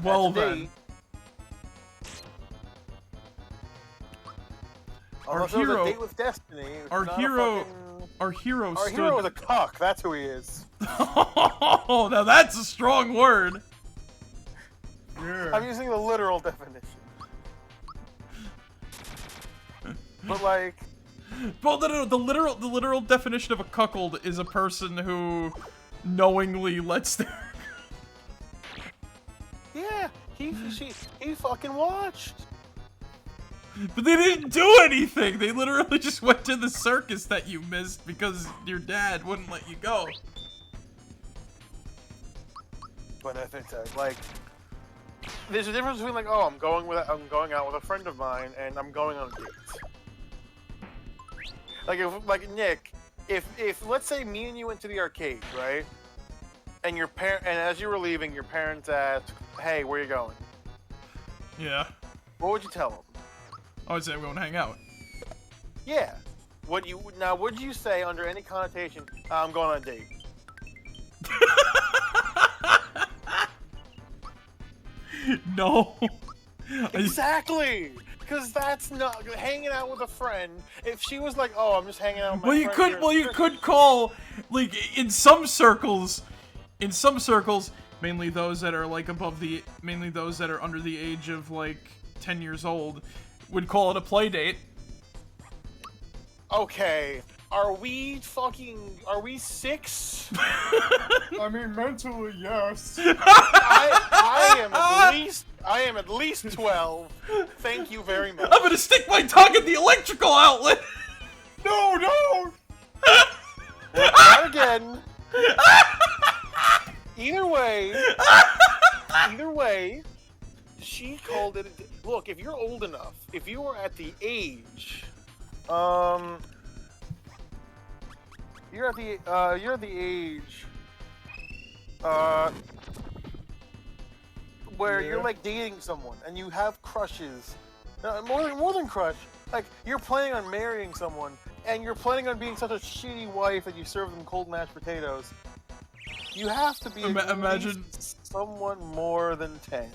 Well then. Our hero. A date with destiny. Our hero was a cock. That's who he is. Oh, now that's a strong word. Yeah. I'm using the literal definition. But like. Well, no, the literal definition of a cuckold is a person who knowingly lets their. Yeah, he fucking watched. But they didn't do anything. They literally just went to the circus that you missed because your dad wouldn't let you go. But I think that, like, there's a difference between like, oh, I'm going out with a friend of mine and I'm going on a date. Like Nick, if let's say me and you went to the arcade, right? And and as you were leaving, your parents asked, "Hey, where you going?" Yeah. What would you tell them? I would say we're going to hang out. Yeah. Would you say under any connotation, I'm going on a date? No. Exactly. Because that's not hanging out with a friend. If she was like, "Oh, I'm just hanging out with my friend," you could call, like, in some circles, mainly those that are like mainly those that are under the age of like 10 years old, would call it a play date. Okay, are we 6? I mean, mentally, yes. I am at least 12. Thank you very much. I'm gonna stick my tongue in the electrical outlet. No. Not again. Either way, she called it. Look, if you're old enough, if you are at the age, you're at the age, where you're like dating someone and you have crushes, more than crush. Like, you're planning on marrying someone and you're planning on being such a shitty wife that you serve them cold mashed potatoes. You have to be imagine someone more than 10.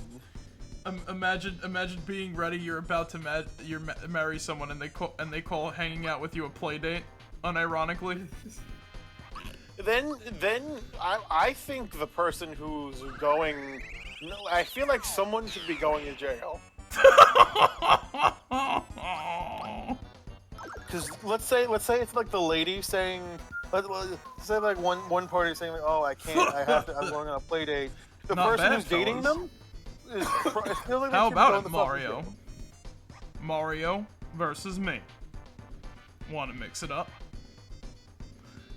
Imagine being ready. You're about to marry someone, and they call hanging out with you a play date, unironically. Then I think the person who's going, I feel like someone should be going to jail. Because let's say it's like the lady saying. Let's say like one party saying like, "Oh, I can't. I'm going on a play date." The person who's dating them is feels like how about it, Mario? Mario versus me. Want to mix it up?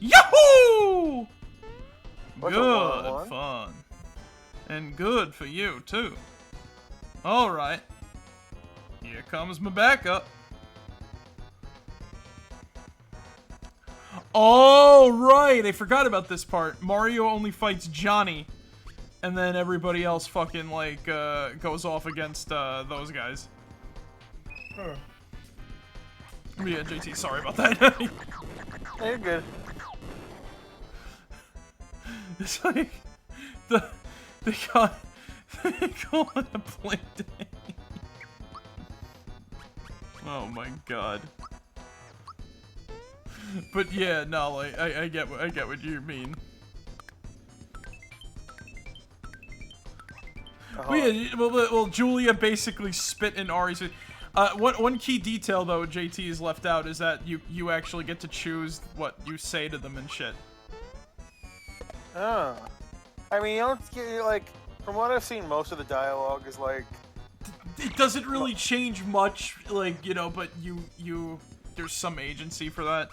Yahoo! Good fun, and good for you too. All right, here comes my backup. Oh, right. I forgot about this part. Mario only fights Johnny. And then everybody else fucking, like, goes off against, those guys. Huh. Yeah, JT, sorry about that. Hey, you're good. It's like, they call it a play day. Oh my god. But yeah, no, like, I get what you mean. Well, Julia basically spit in Ari's. One key detail though, JT has left out is that you actually get to choose what you say to them and shit. Oh. I mean, you don't get, like, from what I've seen, most of the dialogue is like. It doesn't really change much, like, you know, but there's some agency for that.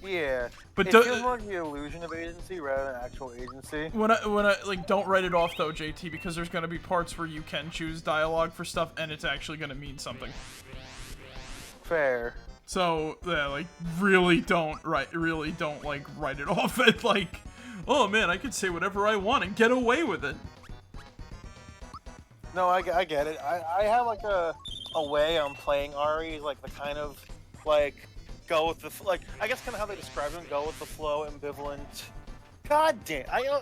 Yeah, But it feels more like the illusion of agency rather than actual agency. When I like, don't write it off though, JT, because there's gonna be parts where you can choose dialogue for stuff, and it's actually gonna mean something. Fair. So yeah, like, really don't write it off at like, oh man, I could say whatever I want and get away with it. No, I get it. I have like a way I'm playing Ari, like the kind of like. Go with the like. I guess kind of how they describe him. Go with the flow, ambivalent. God damn! I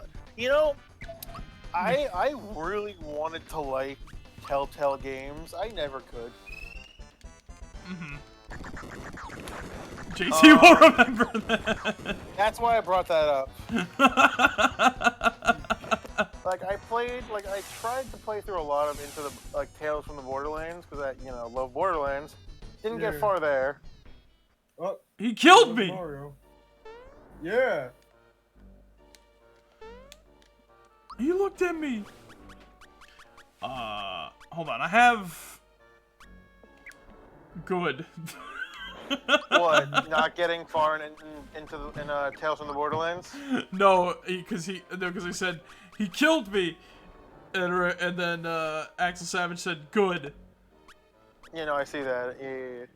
really wanted to like Telltale games. I never could. JT will remember that. That's why I brought that up. Like I tried to play through a lot of into the like Tales from the Borderlands because I love Borderlands. Didn't get far there. Oh, he killed me! Mario. Yeah. He looked at me. Hold on. I have... Good. What? Not getting far into Tales from the Borderlands? No, because I said, he killed me! And then, Axel Savage said, good. I see that. Yeah.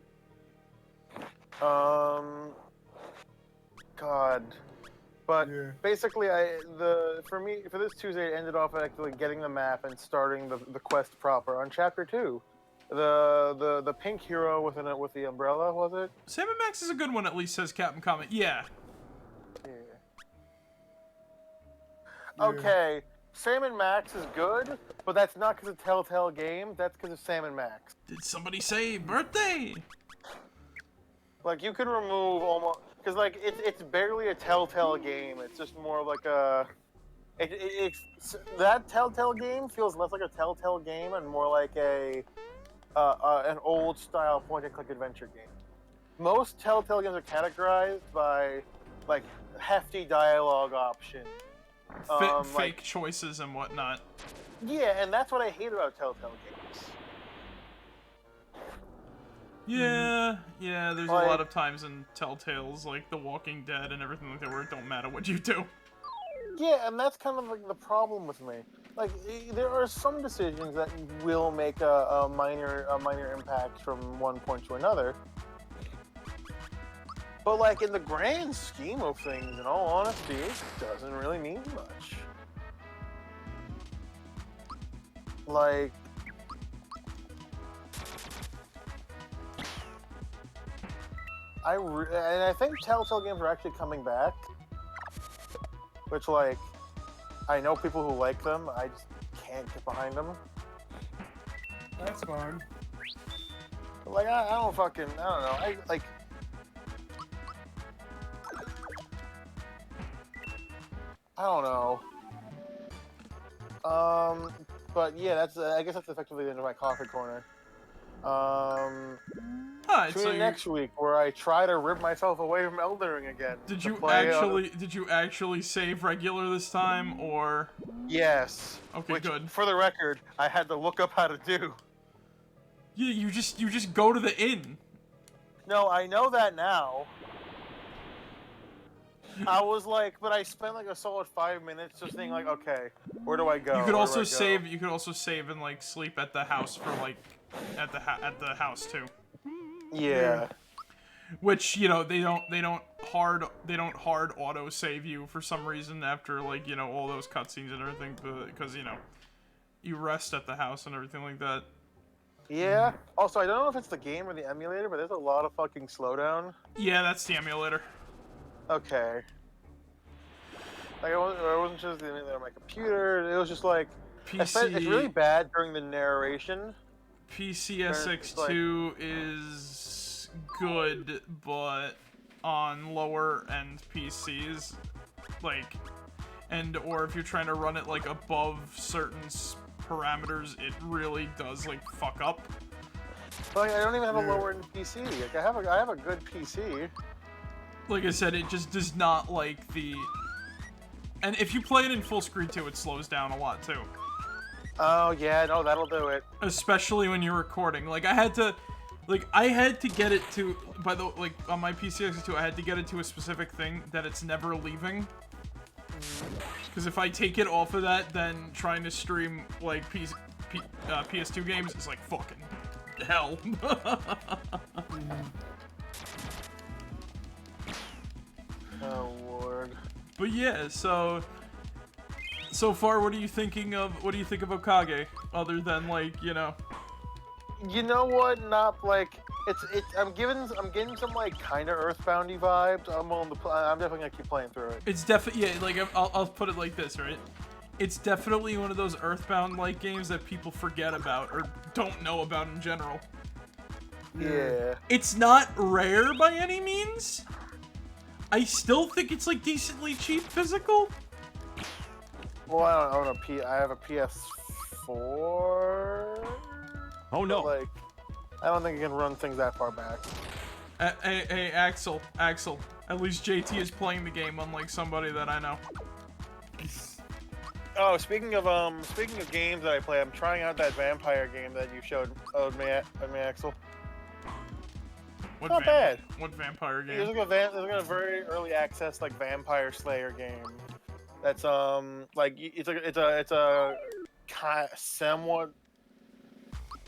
God, but basically, for this Tuesday, it ended off actually getting the map and starting the quest proper on Chapter 2. The pink hero with the umbrella, was it? Sam & Max is a good one, at least, says Captain Comment. Yeah. Okay, Sam & Max is good, but that's not because of Telltale game. That's because of Sam & Max. Did somebody say birthday? Like, you could remove almost... Because, like, it's barely a Telltale game. It's just more of like a... That Telltale game feels less like a Telltale game and more like an old-style point-and-click adventure game. Most Telltale games are categorized by, like, hefty dialogue options. Fake choices and whatnot. Yeah, and that's what I hate about Telltale games. Yeah, there's a lot of times in Telltales, like The Walking Dead and everything like that, where it don't matter what you do. Yeah, and that's kind of like the problem with me. Like, there are some decisions that will make a minor impact from one point to another. But, like, in the grand scheme of things, in all honesty, it doesn't really mean much. Like... and I think Telltale games are actually coming back. Which, like, I know people who like them, I just can't get behind them. That's fine. Like, I don't know. I don't know. But yeah, I guess that's effectively the end of my coffee corner. Tune in next week where I try to rip myself away from Elden Ring again. Did you actually save regular this time, or? Yes. Okay, good. For the record, I had to look up how to do. Yeah, you just go to the inn. No, I know that now. I was like, but I spent like a solid 5 minutes just thinking like, okay, where do I go? You could also save. You could also save and like sleep at the house for like, at the house too. Yeah. which you know they don't hard auto save you for some reason after like you know all those cutscenes and everything because you know you rest at the house and everything like that. Yeah. Also, I don't know if it's the game or the emulator, but there's a lot of fucking slowdown. Yeah, that's the emulator. Okay. Like, I wasn't just the emulator on my computer. It was just like... It's really bad during the narration. PCSX2 is good, but on lower end PCs, like, or if you're trying to run it like above certain parameters, it really does like fuck up. Like, I don't even have a lower end PC. Like, I have a good PC. Like I said, it just does not like the. And if you play it in full screen too, it slows down a lot too. Oh yeah, no, that'll do it. Especially when you're recording. Like I had to get it to on my PCX2, I had to get it to a specific thing that it's never leaving. Because if I take it off of that, then trying to stream like PS2 games is like fucking hell. Oh Lord. But yeah, so far, what are you thinking of? What do you think of Okage? Other than like, you know. You know what? Not like it's. I'm getting some like kind of Earthboundy vibes. I'm definitely gonna keep playing through it. It's definitely like I'll put it like this, right? It's definitely one of those Earthbound-like games that people forget about or don't know about in general. Yeah. It's not rare by any means. I still think it's like decently cheap physical. Well, I have a PS4. Oh no! Like, I don't think you can run things that far back. Hey, Axel. At least JT is playing the game, unlike somebody that I know. Oh, speaking of games that I play, I'm trying out that vampire game that you showed me, Axel. Not bad. What vampire game? There's like a very early access like Vampire Slayer game. That's like it's a somewhat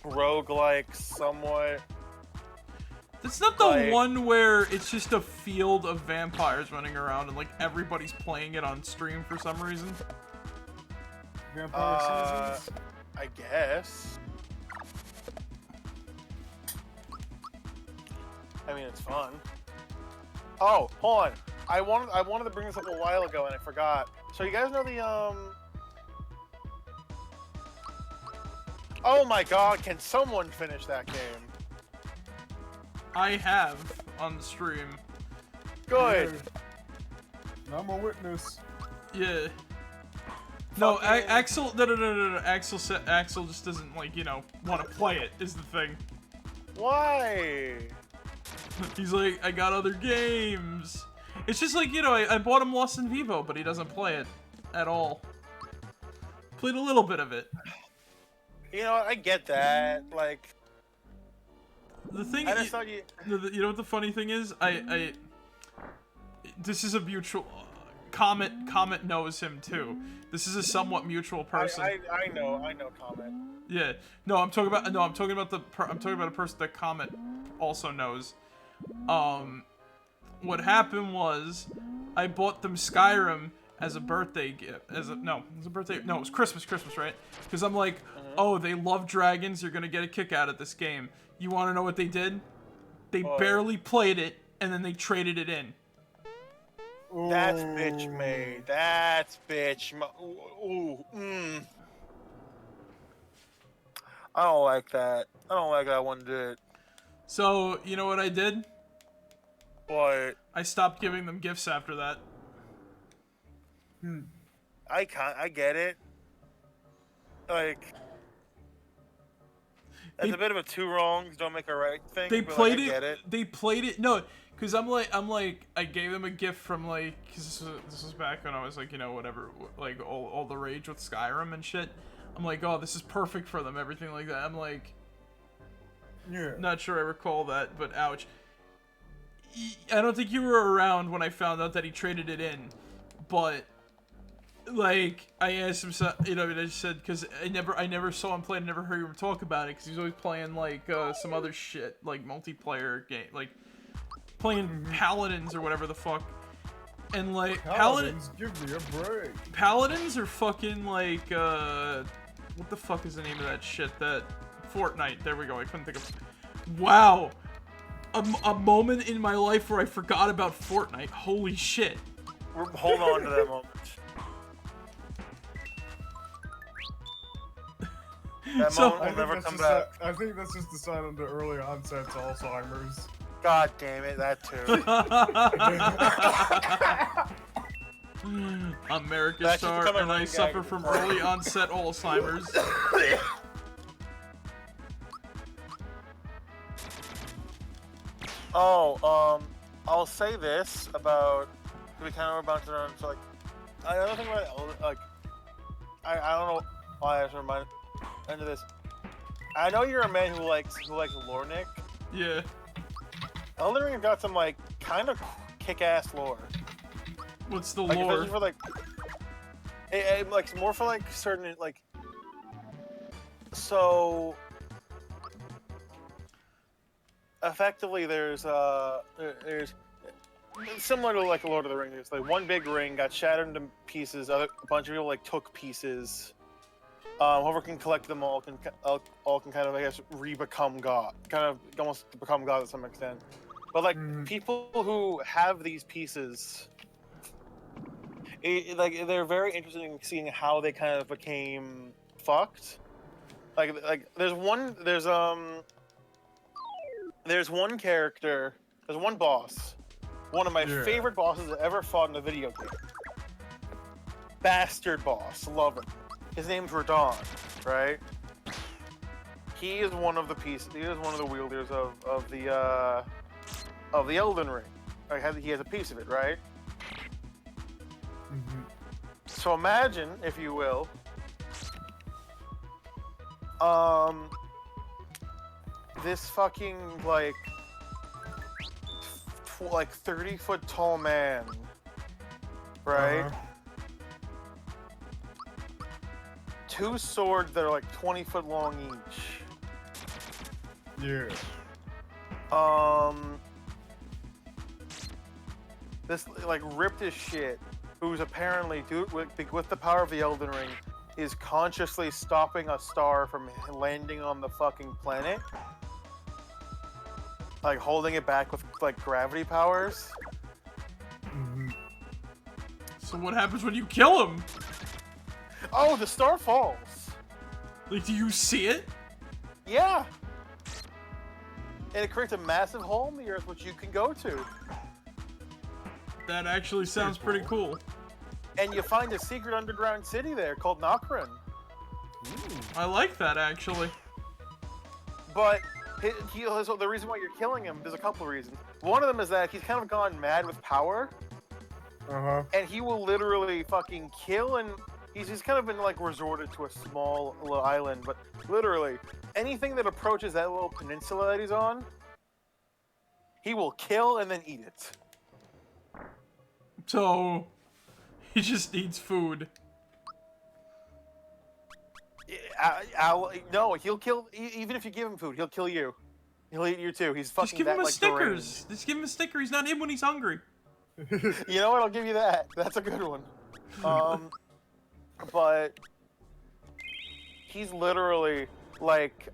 roguelike, somewhat. It's not the one where it's just a field of vampires running around and like everybody's playing it on stream for some reason. Vampire Seasons? I guess. I mean, it's fun. Oh, hold on. I wanted to bring this up a while ago and I forgot. So you guys know the Oh my god, can someone finish that game? I have on the stream. Good. I'm a witness. Yeah. No, Axel. No. Axel just doesn't like want to play it. Is the thing. Why? He's like, I got other games. It's just like I bought him Lost in Vivo, but he doesn't play it at all. Played a little bit of it. You know, I get that. Like, the thing. I just thought you. You know what the funny thing is? This is a mutual. Comet knows him too. This is a somewhat mutual person. I know Comet. Yeah. No, I'm talking about a person that Comet also knows. What happened was I bought them Skyrim as a birthday gift. It was Christmas, right? Because I'm like, oh, they love dragons. You're gonna get a kick out of this game. You want to know what they did? They barely played it, and then they traded it in. That's bitch made. That's bitch. I don't like that. I don't like that one bit. So, you know what I did? What? I stopped giving them gifts after that. I get it. Like, that's a bit of a two wrongs don't make a right thing. They but played like, it. I get it. They played it. No, because I'm like, I gave them a gift from like, because this was back when I was like, whatever, like all the rage with Skyrim and shit. I'm like, oh, this is perfect for them, everything like that. I'm like, yeah. Not sure I recall that, but ouch. I don't think you were around when I found out that he traded it in, but like I asked him, I just said because I never saw him play, I never heard him talk about it because he was always playing like some other shit, like multiplayer game, like playing Paladins or whatever the fuck. And like Paladins, give me a break. Paladins are fucking like what the fuck is the name of that shit? That Fortnite. There we go. I couldn't think of. Wow, a moment in my life where I forgot about Fortnite. Holy shit. Hold on to that moment. That So- moment will never come back. I think that's just a sign of the early onset to Alzheimer's. God damn it, that too. Marek1shtar, become a and I running suffer gag. from early onset Alzheimer's. I'll say this about, we kind of were bouncing around, so like, another thing about, like, I don't know why I was reminded into this. I know you're a man who likes lore, Nick. Yeah. Elden Ring got some, like, kind of kick-ass lore. What's the Like, lore? especially for, like, like, more for, like, certain, like, so, effectively, there's similar to, like, Lord of the Rings. There's, like, one big ring got shattered into pieces, a bunch of people, like, took pieces. Whoever can collect them all can kind of, I guess, re-become God. Kind of almost become God to some extent. But, like, people who have these pieces, like, they're very interested in seeing how they kind of became fucked. Like there's one character, there's one boss, one of my favorite bosses I ever fought in a video game. Bastard boss, love him. His name's Radon, right? He is one of the pieces. He is one of the wielders of the Elden Ring. Like, he has a piece of it, right? So imagine, if you will, this fucking like 30-foot tall man, right? Two swords that are like 20-foot long each. Yeah. This like ripped as shit, who's apparently with the power of the Elden Ring, is consciously stopping a star from landing on the fucking planet, like holding it back with like gravity powers. So what happens when you kill him? Oh, the star falls. Like, do you see it? Yeah. And it creates a massive hole in the earth which you can go to. That actually sounds pretty cool. And you find a secret underground city there called Nokrin. I like that, actually. But so the reason why you're killing him, there's a couple of reasons. One of them is that he's kind of gone mad with power. And he will literally fucking kill, and he's kind of been like resorted to a small little island, but literally anything that approaches that little peninsula that he's on, he will kill and then eat it. So he just needs food. No, he'll kill. Even if you give him food, he'll kill you. He'll eat you too. He's fucking Just give that, him a like, Snickers. Just give him a Snicker. He's not in when he's hungry. You know what? I'll give you that. That's a good one. But he's literally like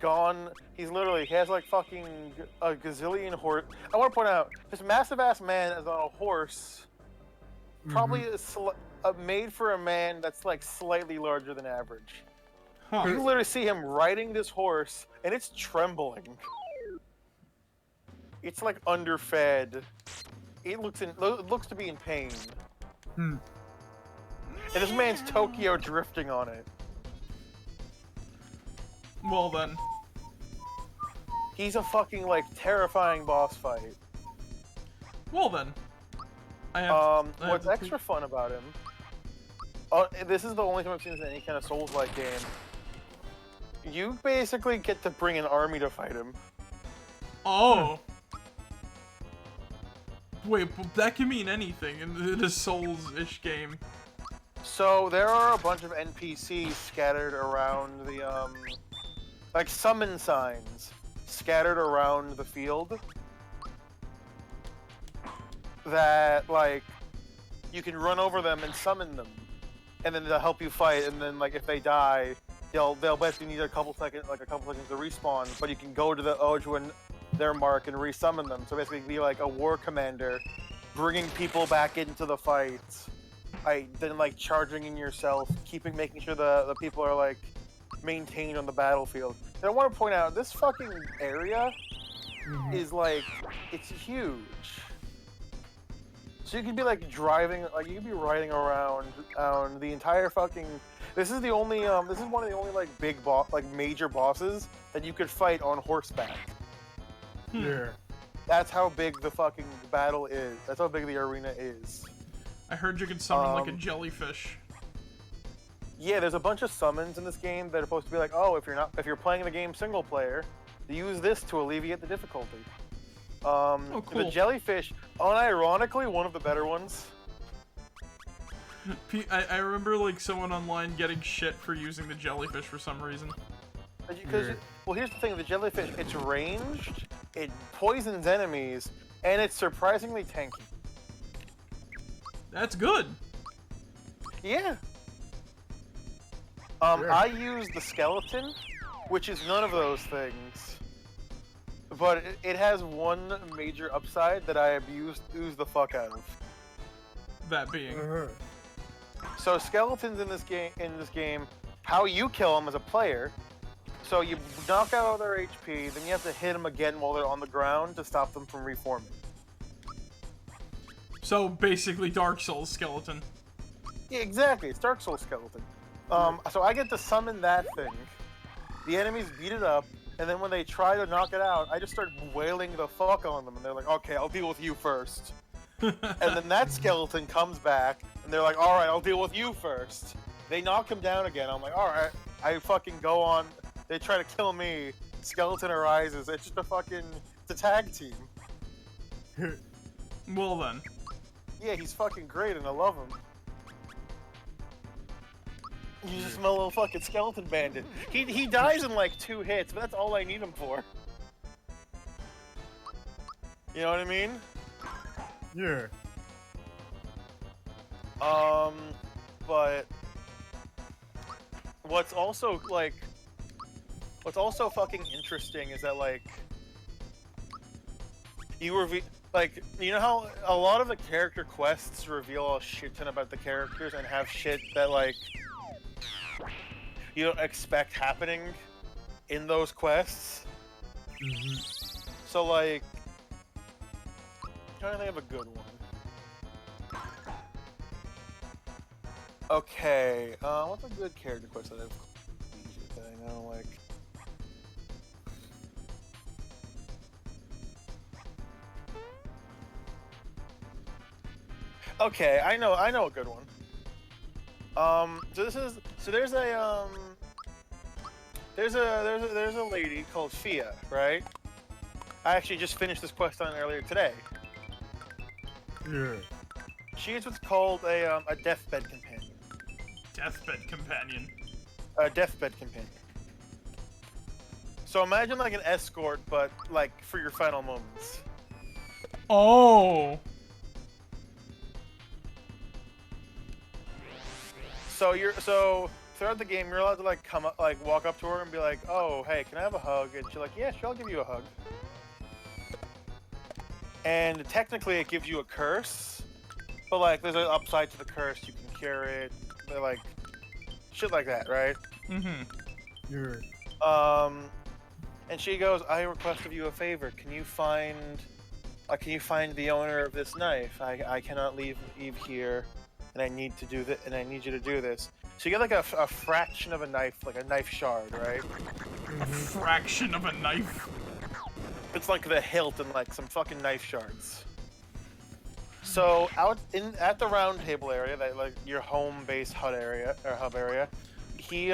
gone. He has like fucking a gazillion horse. I want to point out this massive ass man is on a horse. Probably made for a man that's like slightly larger than average. Huh. You literally see him riding this horse, and it's trembling. It's like underfed. It looks to be in pain. And this man's Tokyo drifting on it. Well then. He's a fucking like terrifying boss fight. Well then. I have What's extra fun about him? This is the only time I've seen this in any kind of Souls-like game. You basically get to bring an army to fight him. Oh. Wait, but that can mean anything in a Souls-ish game. So there are a bunch of NPCs scattered around the like summon signs scattered around the field. that like you can run over them and summon them, and then they'll help you fight. And then like if they die, they'll basically need a couple seconds to respawn. But you can go to the Ojuan, their mark, and resummon them. So basically, be like a war commander, bringing people back into the fight. Then like charging in yourself, making sure the people are like maintained on the battlefield. And I want to point out this fucking area is like it's huge. So you could be like driving, like you could be riding around the entire fucking. This is the only this is one of the only like major bosses that you could fight on horseback. Yeah. That's how big the fucking battle is. That's how big the arena is. I heard you could summon like a jellyfish. Yeah, there's a bunch of summons in this game that are supposed to be like, oh, if you're playing the game single player, use this to alleviate the difficulty. Oh, cool. The jellyfish, unironically, one of the better ones. I remember like someone online getting shit for using the jellyfish for some reason. Well, here's the thing: the jellyfish, it's ranged, it poisons enemies, and it's surprisingly tanky. That's good. Yeah. I use the skeleton, which is none of those things. But it has one major upside that I abuse the fuck out of. That being. So skeletons in this game, how you kill them as a player. So you knock out all their HP, then you have to hit them again while they're on the ground to stop them from reforming. So basically, Dark Souls skeleton. Yeah, exactly. It's Dark Souls skeleton. So I get to summon that thing. The enemies beat it up. And then when they try to knock it out, I just start wailing the fuck on them, and they're like, okay, I'll deal with you first. And then that skeleton comes back, and they're like, alright, I'll deal with you first. They knock him down again, I'm like, alright, I fucking go on, they try to kill me, skeleton arises, it's just it's a tag team. Well then. Yeah, he's fucking great, and I love him. You just smell a little fucking skeleton bandit. He dies in like 2 hits, but that's all I need him for. You know what I mean? Yeah. But what's also fucking interesting is that like you know how a lot of the character quests reveal a shit ton about the characters and have shit that like you don't expect happening in those quests. So like, I'm trying to think of a good one. Okay, what's a good character quest that I don't like? Okay, I know a good one. So there's a lady called Fia, right? I actually just finished this quest on earlier today. Yeah. She is what's called a deathbed companion. Deathbed companion. A deathbed companion. So imagine like an escort, but like for your final moments. Oh. So throughout the game, you're allowed to like walk up to her and be like, "Oh, hey, can I have a hug?" And she's like, "Yeah, sure, I'll give you a hug." And technically, it gives you a curse, but like, there's an upside to the curse. You can cure it. They're like, shit like that, right? Yeah. And she goes, "I request of you a favor. Can you find the owner of this knife? I cannot leave here, and I need to do this, and I need you to do this." So you get like a fraction of a knife, like a knife shard, right? A fraction of a knife? It's like the hilt and like some fucking knife shards. So at the round table area, that like your home base hut area or hub area, he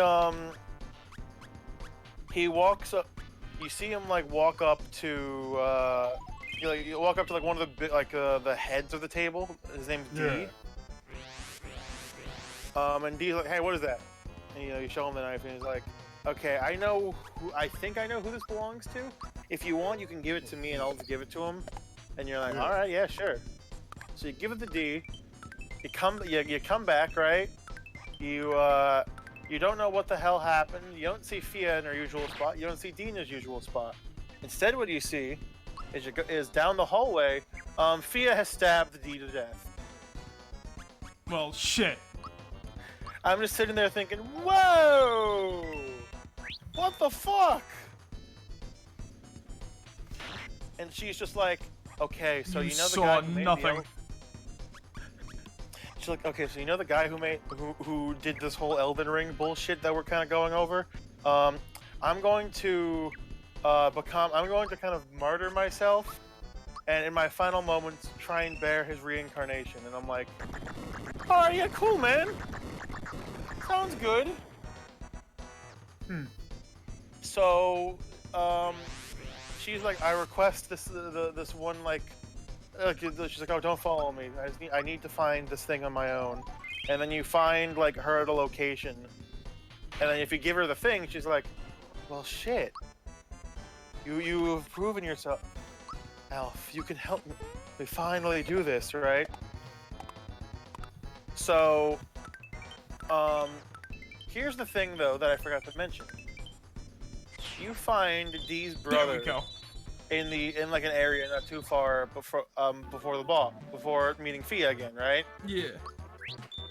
walks up. You see him like walk up to you walk up to like one of the heads of the table. His name's D. Yeah. And D's like, "Hey, what is that?" And you show him the knife, and he's like, "Okay, I think I know who this belongs to. If you want, you can give it to me, and I'll just give it to him." And you're like, "All right, yeah, sure." So you give it the D. You come back, right? You don't know what the hell happened. You don't see Fia in her usual spot. You don't see Dee in his usual spot. Instead, what you see is down the hallway. Fia has stabbed Dee to death. Well, shit. I'm just sitting there thinking, whoa! What the fuck? And she's just like, okay, so you know the guy who made nothing. She's like, okay, so you know the guy who did this whole Elden Ring bullshit that we're kind of going over? I'm going to kind of martyr myself, and in my final moments, try and bear his reincarnation. And I'm like, all right, yeah, cool, man. Sounds good. So, she's like, I request this one, like, she's like, oh, don't follow me. I need to find this thing on my own. And then you find, like, her at a location. And then if you give her the thing, she's like, well, shit. You have proven yourself. Alf, you can help me finally do this, right? So, here's the thing, though, that I forgot to mention. You find Dee's brother. There we go. In like an area not too far before before meeting Fia again, right? Yeah.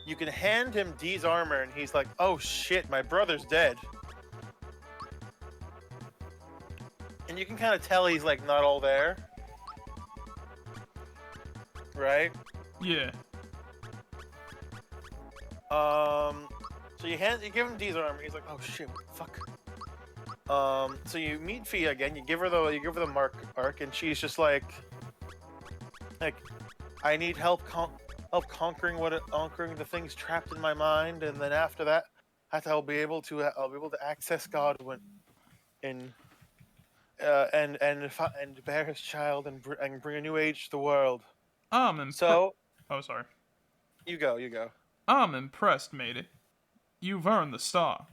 You can hand him Dee's armor, and he's like, "Oh shit, my brother's dead." And you can kind of tell he's like not all there, right? Yeah. So you give him Dee's armor. He's like, "Oh shit, fuck." So you meet Fia again. You give her the mark arc, and she's just like, I need help conquering the things trapped in my mind, and then after that, I'll be able to access God and bear his child and bring a new age to the world. Oh, sorry. You go. I'm impressed, matey. You've earned the star.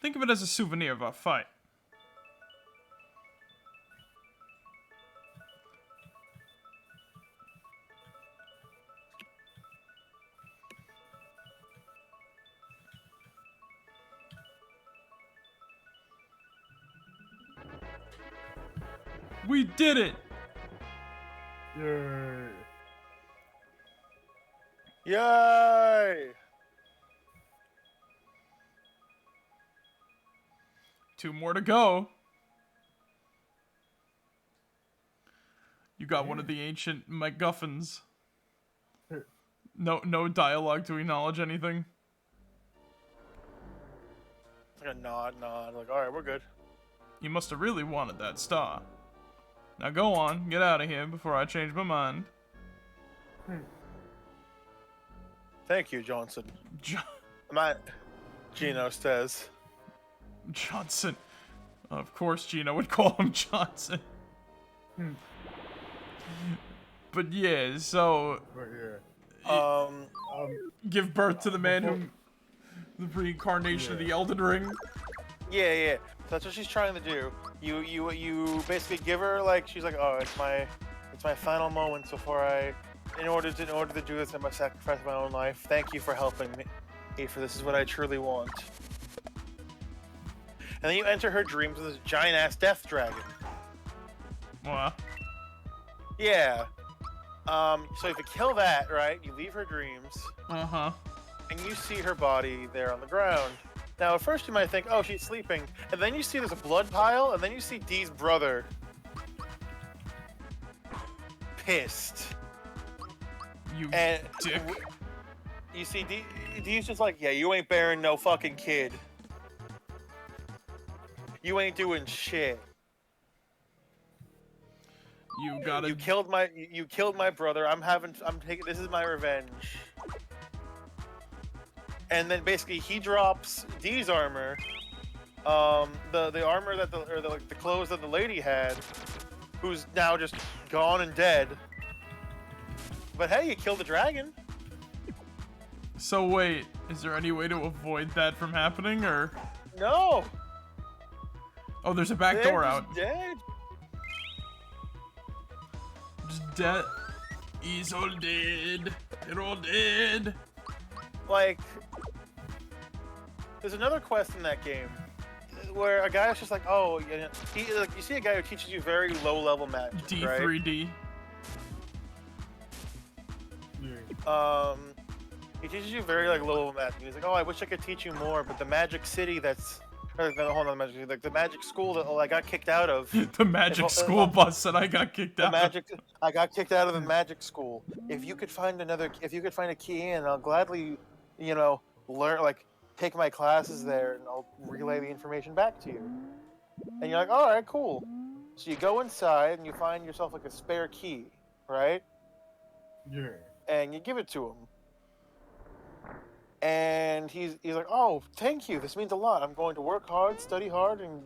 Think of it as a souvenir of our fight. We did it! Yay. Yay! 2 more to go. You got one of the ancient MacGuffins. No dialogue to acknowledge anything. It's like a nod. Like, all right, we're good. You must have really wanted that star. Now go on, get out of here before I change my mind. Thank you, Johnson. Gino says. Johnson. Of course Gino would call him Johnson. But yeah, so... But yeah. Give birth to the man who... The reincarnation of the Elden Ring. Yeah. So that's what she's trying to do. You basically give her, like, she's like, oh, it's my final moments before in order to do this, I must sacrifice my own life. Thank you for helping me, for this is what I truly want. And then you enter her dreams with this giant-ass death dragon. What? Yeah. So if you kill that, right, you leave her dreams. Uh-huh. And you see her body there on the ground. Now, at first you might think, oh, she's sleeping. And then you see there's a blood pile, and then you see Dee's brother. Pissed. You and dick. You see Dee's just like, yeah, you ain't bearing no fucking kid. You ain't doing shit. You killed my brother. This is my revenge. And then basically he drops Dee's armor, the armor that the clothes that the lady had, who's now just gone and dead. But hey, you killed the dragon. So wait, is there any way to avoid that from happening, or? No. Oh, there's a back door out. Dead. Just dead. He's all dead. They're all dead. Like, there's another quest in that game where a guy is just like, oh, you see a guy who teaches you very low-level magic, right? D3D. Yeah. He teaches you very like low-level magic. He's like, oh, I wish I could teach you more, but the magic city that's, or no, hold on, the magic school that I got kicked out of. The magic school bus that I got kicked out. I got kicked out of the magic school. If you could find a key in, I'll gladly, learn, like, take my classes there, and I'll relay the information back to you. And you're like, all right, cool. So you go inside and you find yourself like a spare key, right? Yeah. And you give it to him. And he's like, oh, thank you. This means a lot. I'm going to work hard, study hard, and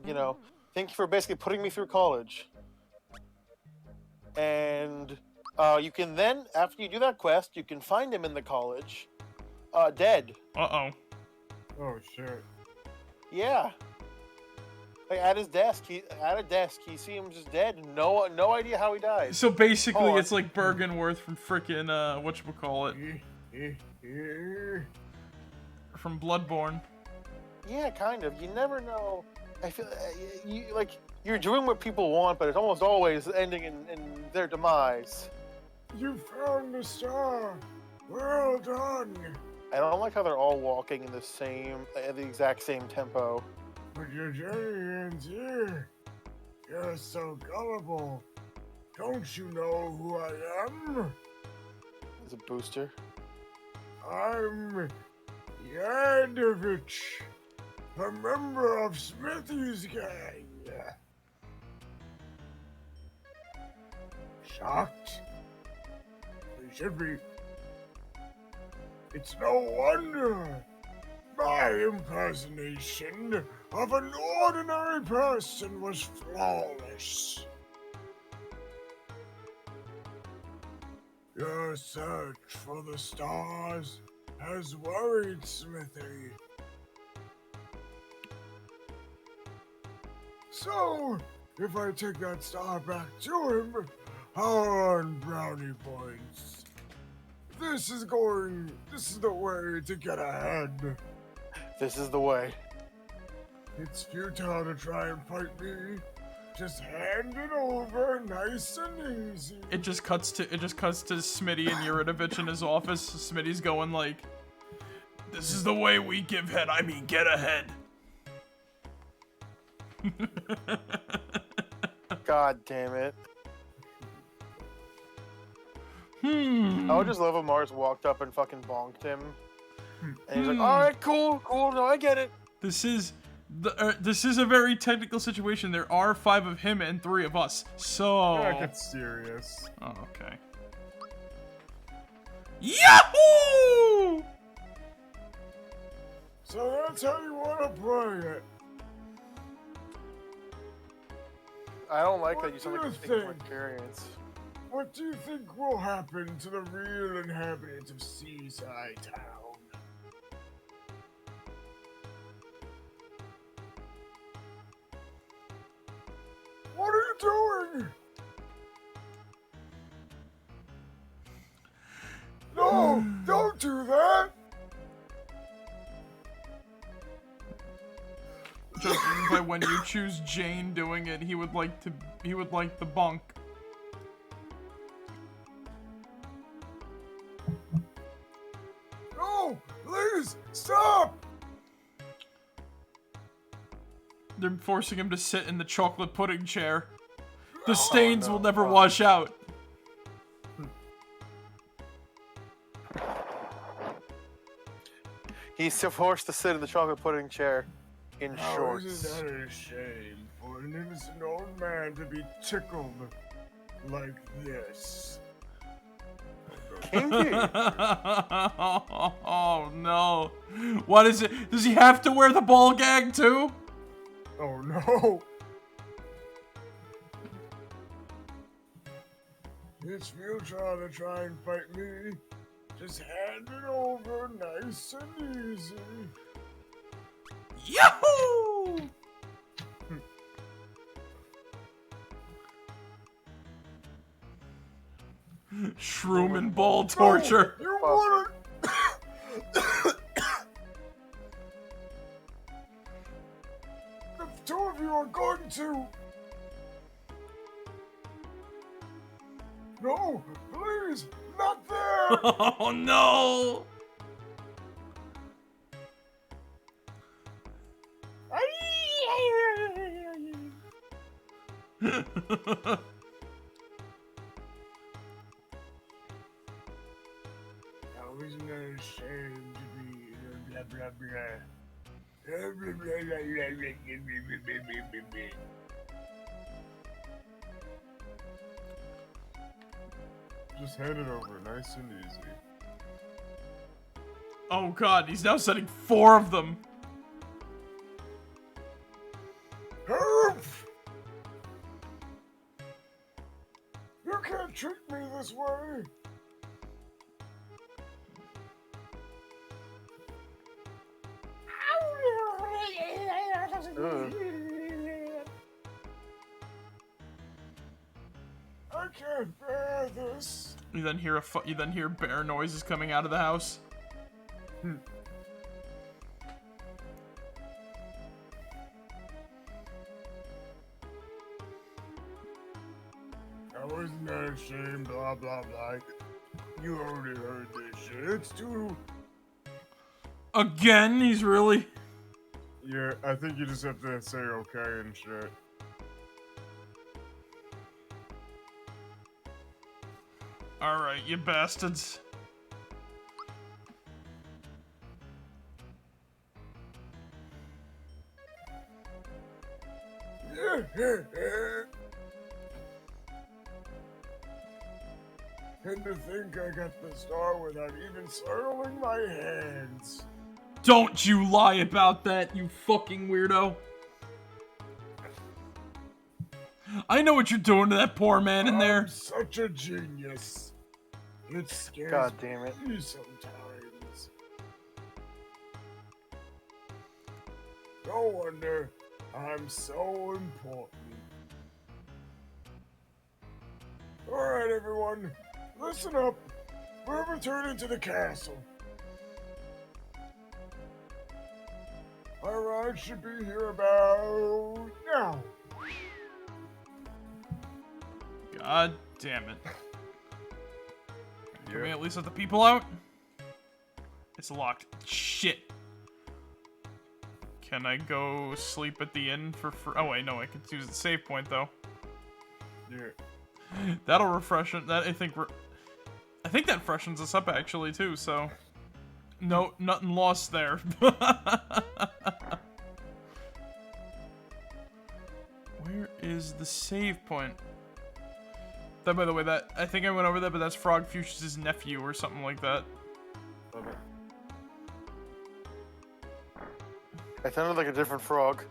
thank you for basically putting me through college. And you can then, after you do that quest, you can find him in the college, dead. Uh-oh. Oh shit. Yeah. Like at his desk, you see him just dead. No idea how he died. So basically, it's like Bergenworth from frickin' whatchamacallit? From Bloodborne. Yeah, kind of. You never know. I feel you're doing what people want, but it's almost always ending in their demise. You found the star. Well done. I don't like how they're all walking in the exact same tempo. But your journey ends here. You're so gullible. Don't you know who I am? Is it Booster? I'm Yadovich, a member of Smithy's gang. Shocked? You should be. It's no wonder. My impersonation of an ordinary person was flawless. Your search for the stars has worried Smithy. So, if I take that star back to him, I'll earn brownie points. This is the way to get ahead. This is the way. It's futile to try and fight me. Just hand it over, nice and easy. It just cuts to Smitty and Yuridovich in his office. Smitty's going like, "This is the way we give head. I mean, get ahead." God damn it. Hmm. I would just love if Mars walked up and fucking bonked him. And he's like, alright, cool, no, I get it. This is a very technical situation. There are 5 of him and 3 of us. So. Yeah, get serious. Oh, okay. Yahoo! So that's how you want to play it. I don't like that What you sound like do you're you speaking from think? experience. What do you think will happen to the real inhabitants of Seaside Town? What are you doing? No, don't do that! Judging by when you choose Jane doing it, he would like the bunk. No, please, stop! They're forcing him to sit in the chocolate pudding chair. The stains will never wash out. He's forced to sit in the chocolate pudding chair in How shorts. isn't that a shame for an innocent old man to be tickled like this? Kinky. Oh no. What is it? Does he have to wear the ball gag too? Oh no! It's futile to try and fight me. Just hand it over nice and easy. Yahoo! Shroom and ball torture. No, you wouldn't. The two of you are going to. No, please, not there. Oh no! I wasn't ashamed to be blah blah blah. Blah, blah, blah, blah, blah, blah, blah, blah. Just hand it over, nice and easy. Oh god, he's now setting 4 of them. Help! You can't treat me this way. Ugh. I can't bear this. You then hear bear noises coming out of the house. I wasn't ashamed, blah blah blah. You already heard this shit. It's too. Again, he's really... Yeah, I think you just have to say okay and shit. Alright, you bastards. And to think I got the star without even soiling my hands. Don't you lie about that, you fucking weirdo. I know what you're doing to that poor man in there. I'm such a genius. It scares God damn it. me sometimes. No wonder I'm so important. Alright, everyone. Listen up. We're returning to the castle. Our ride should be here about now. God damn it. Can we at least let the people out? It's locked. Shit. Can I go sleep at the inn for free? Oh wait, no, I can use the save point though. Yeah. That'll refresh it. That I think that freshens us up actually too. So, no, nothing lost there. Where is the save point? That, by the way, that I think I went over that, but that's Frog Fuchs' nephew or something like that. Okay. It sounded like a different frog.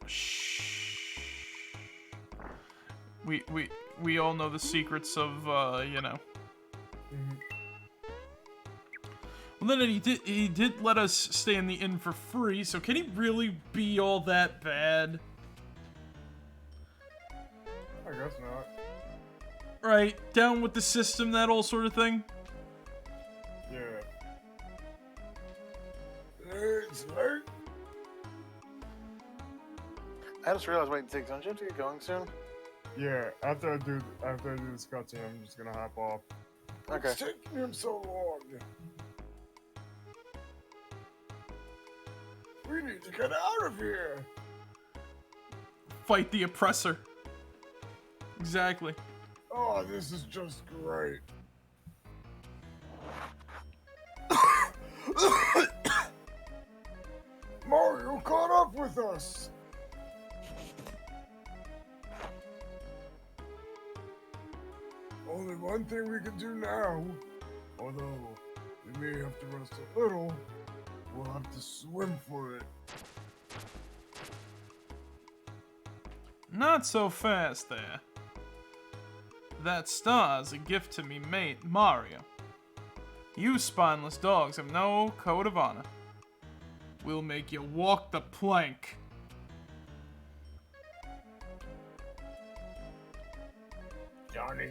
Shh. We all know the secrets of you know. Well, then he did let us stay in the inn for free. So can he really be all that bad? I guess not. Right, down with the system, that all sort of thing. Yeah. It's late. I just realized, wait, Tiggs, don't you have to get going soon? Yeah, after I do this cutscene, I'm just gonna hop off. Okay. It's taking him so long. We need to get out of here. Fight the oppressor. Exactly. Oh, this is just great. Mario caught up with us. Only one thing we can do now, although we may have to rest a little, we'll have to swim for it. Not so fast there. That star's a gift to me mate, Mario. You spineless dogs have no code of honor. We'll make you walk the plank. Johnny.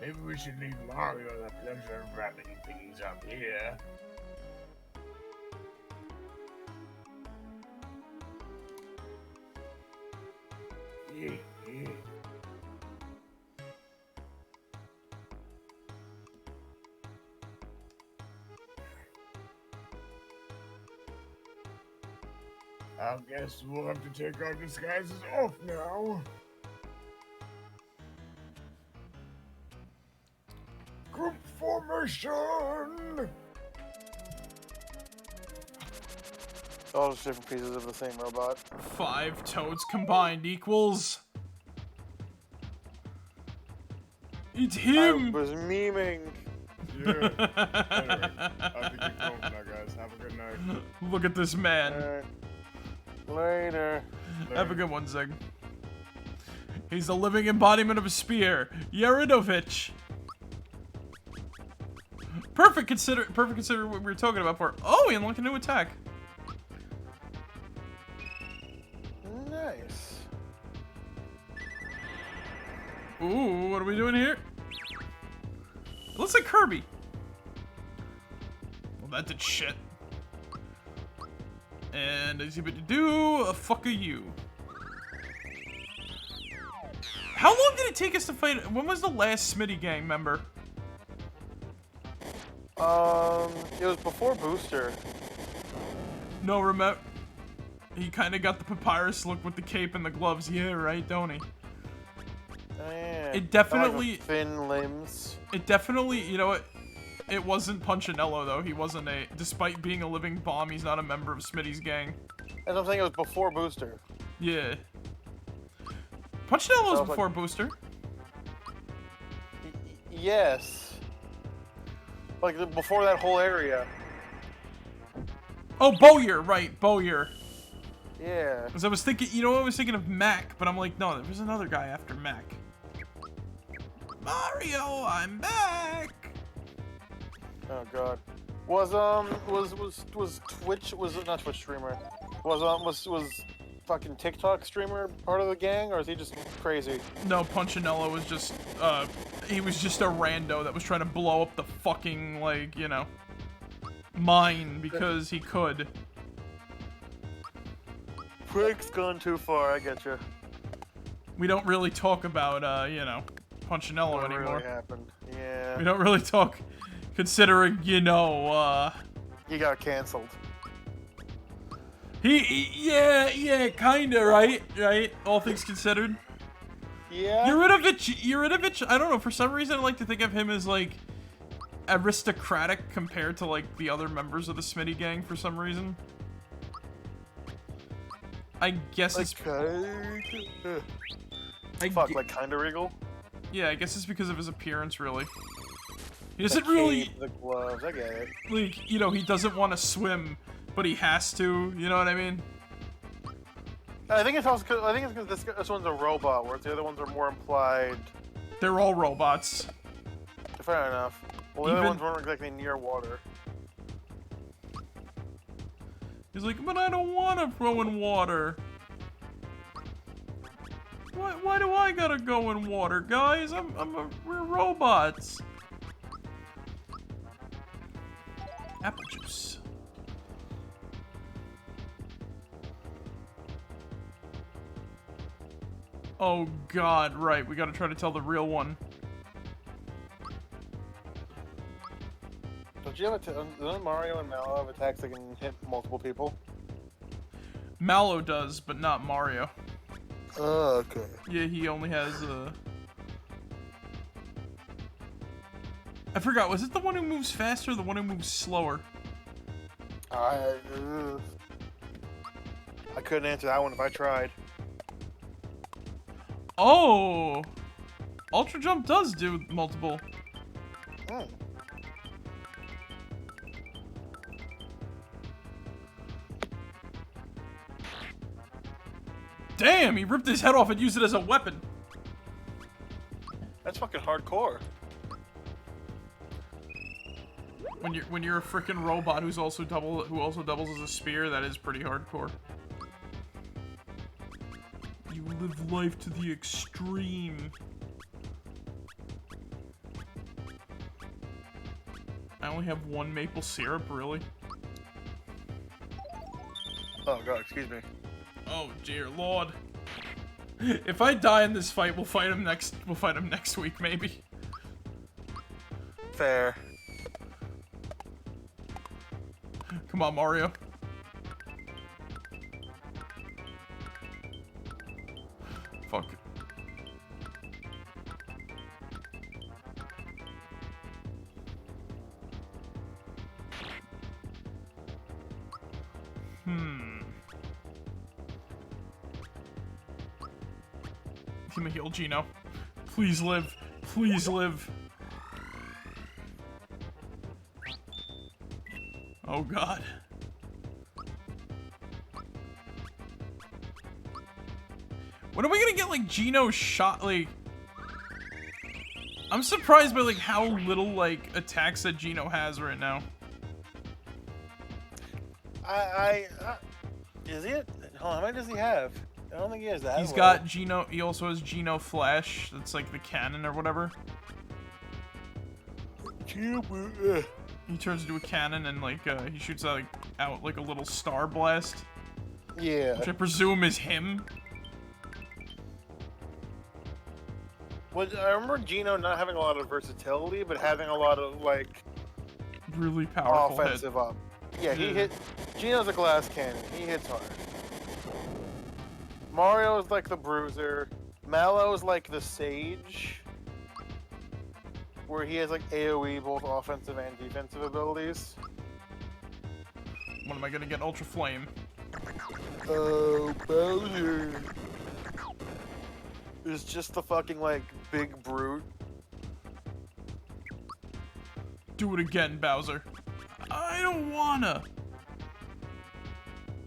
Maybe we should leave Mario the pleasure of wrapping things up here. I guess we'll have to take our disguises off now. Group formation! All just different pieces of the same robot. 5 toads combined equals... It's I him! was memeing. Yeah. Anyway, I have to get going now, guys. Have a good night. Look at this man. Later. Have a good one, Zig. He's the living embodiment of a spear. Yaridovich. Perfect consider what we were talking about for. Oh, he unlocked a new attack. Nice. Ooh, what are we doing here? It looks like Kirby. Well, that did shit. And is he about to do a fuck of you? How long did it take us to fight? When was the last Smitty gang member? It was before Booster. No, remote. He kind of got the papyrus look with the cape and the gloves. Yeah, right, don't he? Oh, yeah. It definitely... Like thin limbs. It definitely, you know what? It wasn't Punchinello, though. He wasn't a... Despite being a living bomb, he's not a member of Smitty's gang. As I'm saying, it was before Booster. Yeah. Punchinello was Sounds before like- Booster. Yes. Like, before that whole area. Oh, Bowyer, right, Bowyer. Yeah. Because I was thinking, you know, I was thinking of Mac, but I'm like, no, there was another guy after Mac. Mario, I'm back. Oh god. Was Twitch, was it not Twitch streamer? Was fucking TikTok streamer part of the gang, or is he just crazy? No, Punchinello was just, he was just a rando that was trying to blow up the fucking, like, you know, mine because he could. Prank's gone too far, I get you. We don't really talk about, you know, Punchinello What anymore. really happened? Yeah. We don't really talk, considering, you know, He got canceled. yeah, kinda, right? Right? All things considered. Yeah. Yuridovich, I don't know, for some reason I like to think of him as, like, aristocratic compared to, like, the other members of the Smitty gang for some reason. I guess it's... Fuck, like kinda regal? Yeah, I guess it's because of his appearance, really. He doesn't The really... cape, the gloves, I get it. Like, you know, he doesn't want to swim, but he has to, you know what I mean? I think it's also because this one's a robot, whereas the other ones are more implied. They're all robots. Fair enough. Well, the other Even- ones weren't exactly near water. He's like, but I don't want to throw in water. Why do I gotta go in water, guys? We're robots. Apple juice. Oh god, right, we gotta try to tell the real one. Don't you have doesn't Mario and Mallow have attacks that can hit multiple people? Mallow does, but not Mario. Oh, okay. Yeah, he only has, I forgot, was it the one who moves faster or the one who moves slower? I couldn't answer that one if I tried. Oh! Ultra Jump does do multiple. Hmm. Damn, he ripped his head off and used it as a weapon. That's fucking hardcore. When you're a freaking robot who also doubles as a spear, that is pretty hardcore. You live life to the extreme. I only have one maple syrup, really? Oh god, excuse me. Oh dear lord. If I die in this fight, we'll fight him next. We'll fight him next week, maybe. Fair. Come on, Mario. Fuck. Give me a heal, Gino. Please live. Please live. Oh god. When are we gonna get like Gino shot? Like, I'm surprised by like how little like attacks that Gino has right now. Is it? Hold on, how many does he have? I don't think he has that. He's got Gino. He also has Gino Flash. That's like the cannon or whatever. He turns into a cannon and like he shoots out like a little star blast. Yeah. Which I presume is him. Well, I remember Gino not having a lot of versatility, but having a lot of like Really powerful offensive up. Yeah, he hit. Gino's a glass cannon. He hits hard. Mario's like the bruiser. Mallow's like the sage, where he has like AoE both offensive and defensive abilities. When am I gonna get Ultra Flame? Oh, Bowser is just the fucking like big brute. Do it again, Bowser. I don't wanna.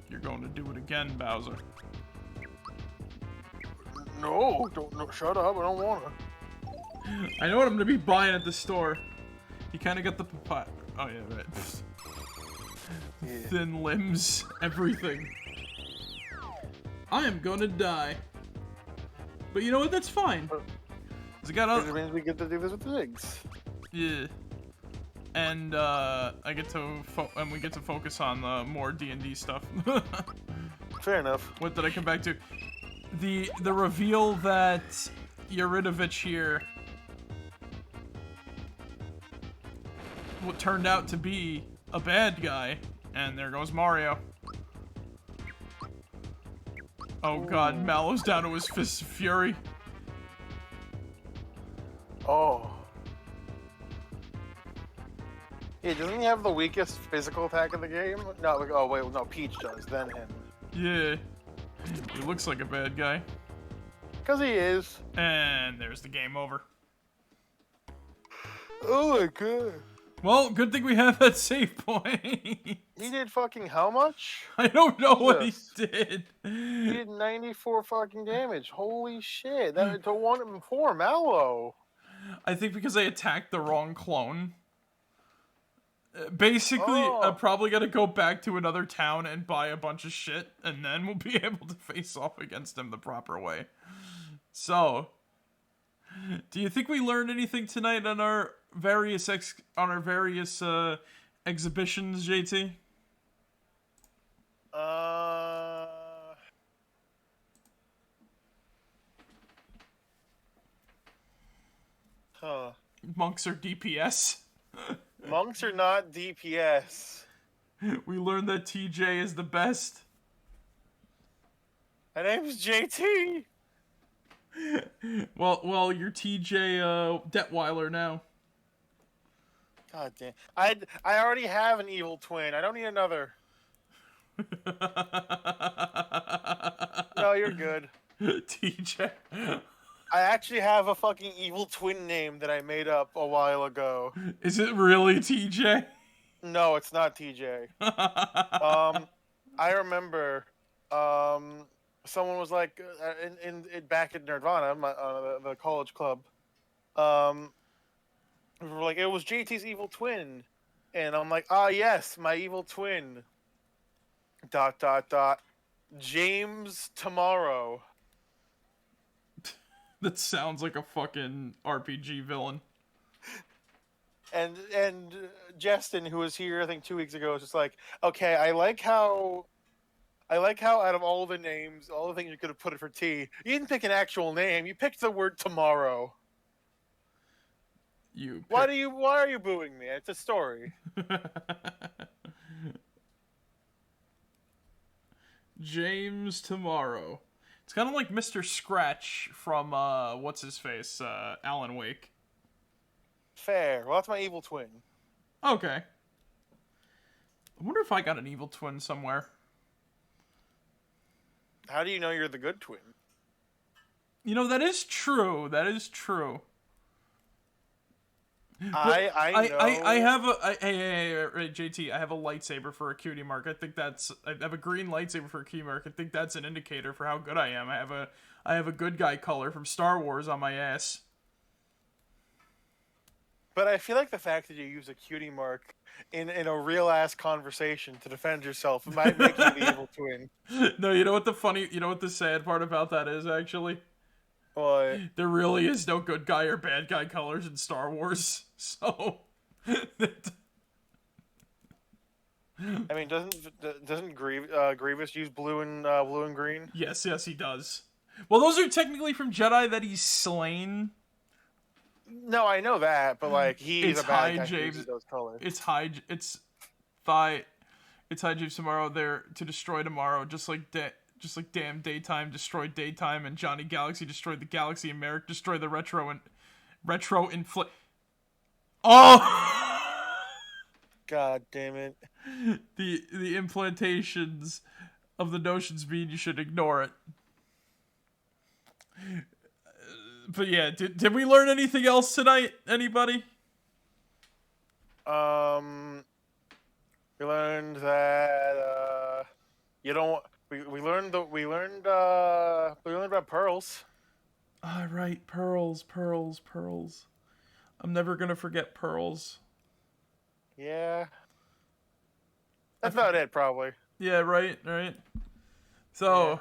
You're going to do it again, Bowser. No, don't no, shut up. I don't wanna. I know what I'm gonna be buying at the store. You kind of got the papaya. Oh yeah, right. Yeah. Thin limbs, everything. I am gonna die. But you know what? That's fine. 'Cause I got It means we get to do this with Ziggs. yeah. And I get to we get to focus on the more D&D stuff. Fair enough. What did I come back to? The reveal that Yuridovich here what turned out to be a bad guy, and there goes Mario. Oh god, Mallow's down to his Fist of Fury. Oh. Yeah, doesn't he have the weakest physical attack in the game? No, like, oh wait, no, Peach does, then him. Yeah. He looks like a bad guy. Cause he is. And there's the game over. Oh my god. Well, good thing we have that save point. He did fucking how much? I don't know what he Jesus. did. He did 94 fucking damage. Holy shit. That to 1-4 Mallow. I think because I attacked the wrong clone. Basically, I'm probably gonna go back to another town and buy a bunch of shit, and then we'll be able to face off against him the proper way. So, do you think we learned anything tonight on our various exhibitions, JT? Huh. Monks are DPS. Monks are not DPS. We learned that TJ is the best. My name's JT. Well, you're TJ Detweiler now. God damn. I already have an evil twin. I don't need another. No, you're good. TJ. I actually have a fucking evil twin name that I made up a while ago. Is it really TJ? No, it's not TJ. I remember someone was like in back at Nirvana, the college club. We were like, it was JT's evil twin, and I'm like, ah, yes, my evil twin. ... James Tomorrow. That sounds like a fucking RPG villain. and Justin, who was here I think 2 weeks ago, was just like, okay, I like how out of all the names, all the things you could have put it for T, you didn't pick an actual name. You picked the word tomorrow. Why are you booing me? It's a story. James Tomorrow. It's kind of like Mr. Scratch from what's his face, Alan Wake. Fair. Well, that's my evil twin. Okay. I wonder if I got an evil twin somewhere. How do you know you're the good twin? You know, that is true. That is true. I know. I have a hey, JT. I have a lightsaber for a cutie mark. I have a green lightsaber for a cutie mark. I think that's an indicator for how good I am. I have a good guy color from Star Wars on my ass. But I feel like the fact that you use a cutie mark in a real ass conversation to defend yourself might make you the evil twin. No, you know what the sad part about that is actually? What? There really is no good guy or bad guy colors in Star Wars. So I mean, doesn't Grievous use blue and green? Yes, he does. Well, those are technically from Jedi that he's slain. No, I know that, but like he's a bad guy who James. uses those colors. It's High James Tomorrow there to destroy tomorrow, just like damn Daytime destroyed Daytime, and Johnny Galaxy destroyed the galaxy, and Merrick destroyed the retro inflict. Oh! God damn it! The implantations of the notions mean you should ignore it. But yeah, did we learn anything else tonight? Anybody? We learned that you don't. We learned about pearls. All right, pearls. I'm never gonna forget pearls. Yeah. That's about it, probably. Yeah, right. So,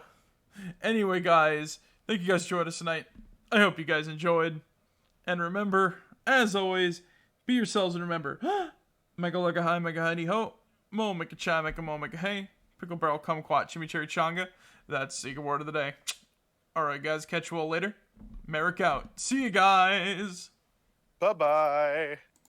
Anyway, guys, thank you guys for joining us tonight. I hope you guys enjoyed. And remember, as always, be yourselves and remember, make a look a high, make a hidey ho, mo make a chai, make a mo, make a hey, pickle barrel, kumquat, chimichurri changa. That's the secret word of the day. Alright, guys, catch you all later. Merrick out. See you guys. Bye-bye.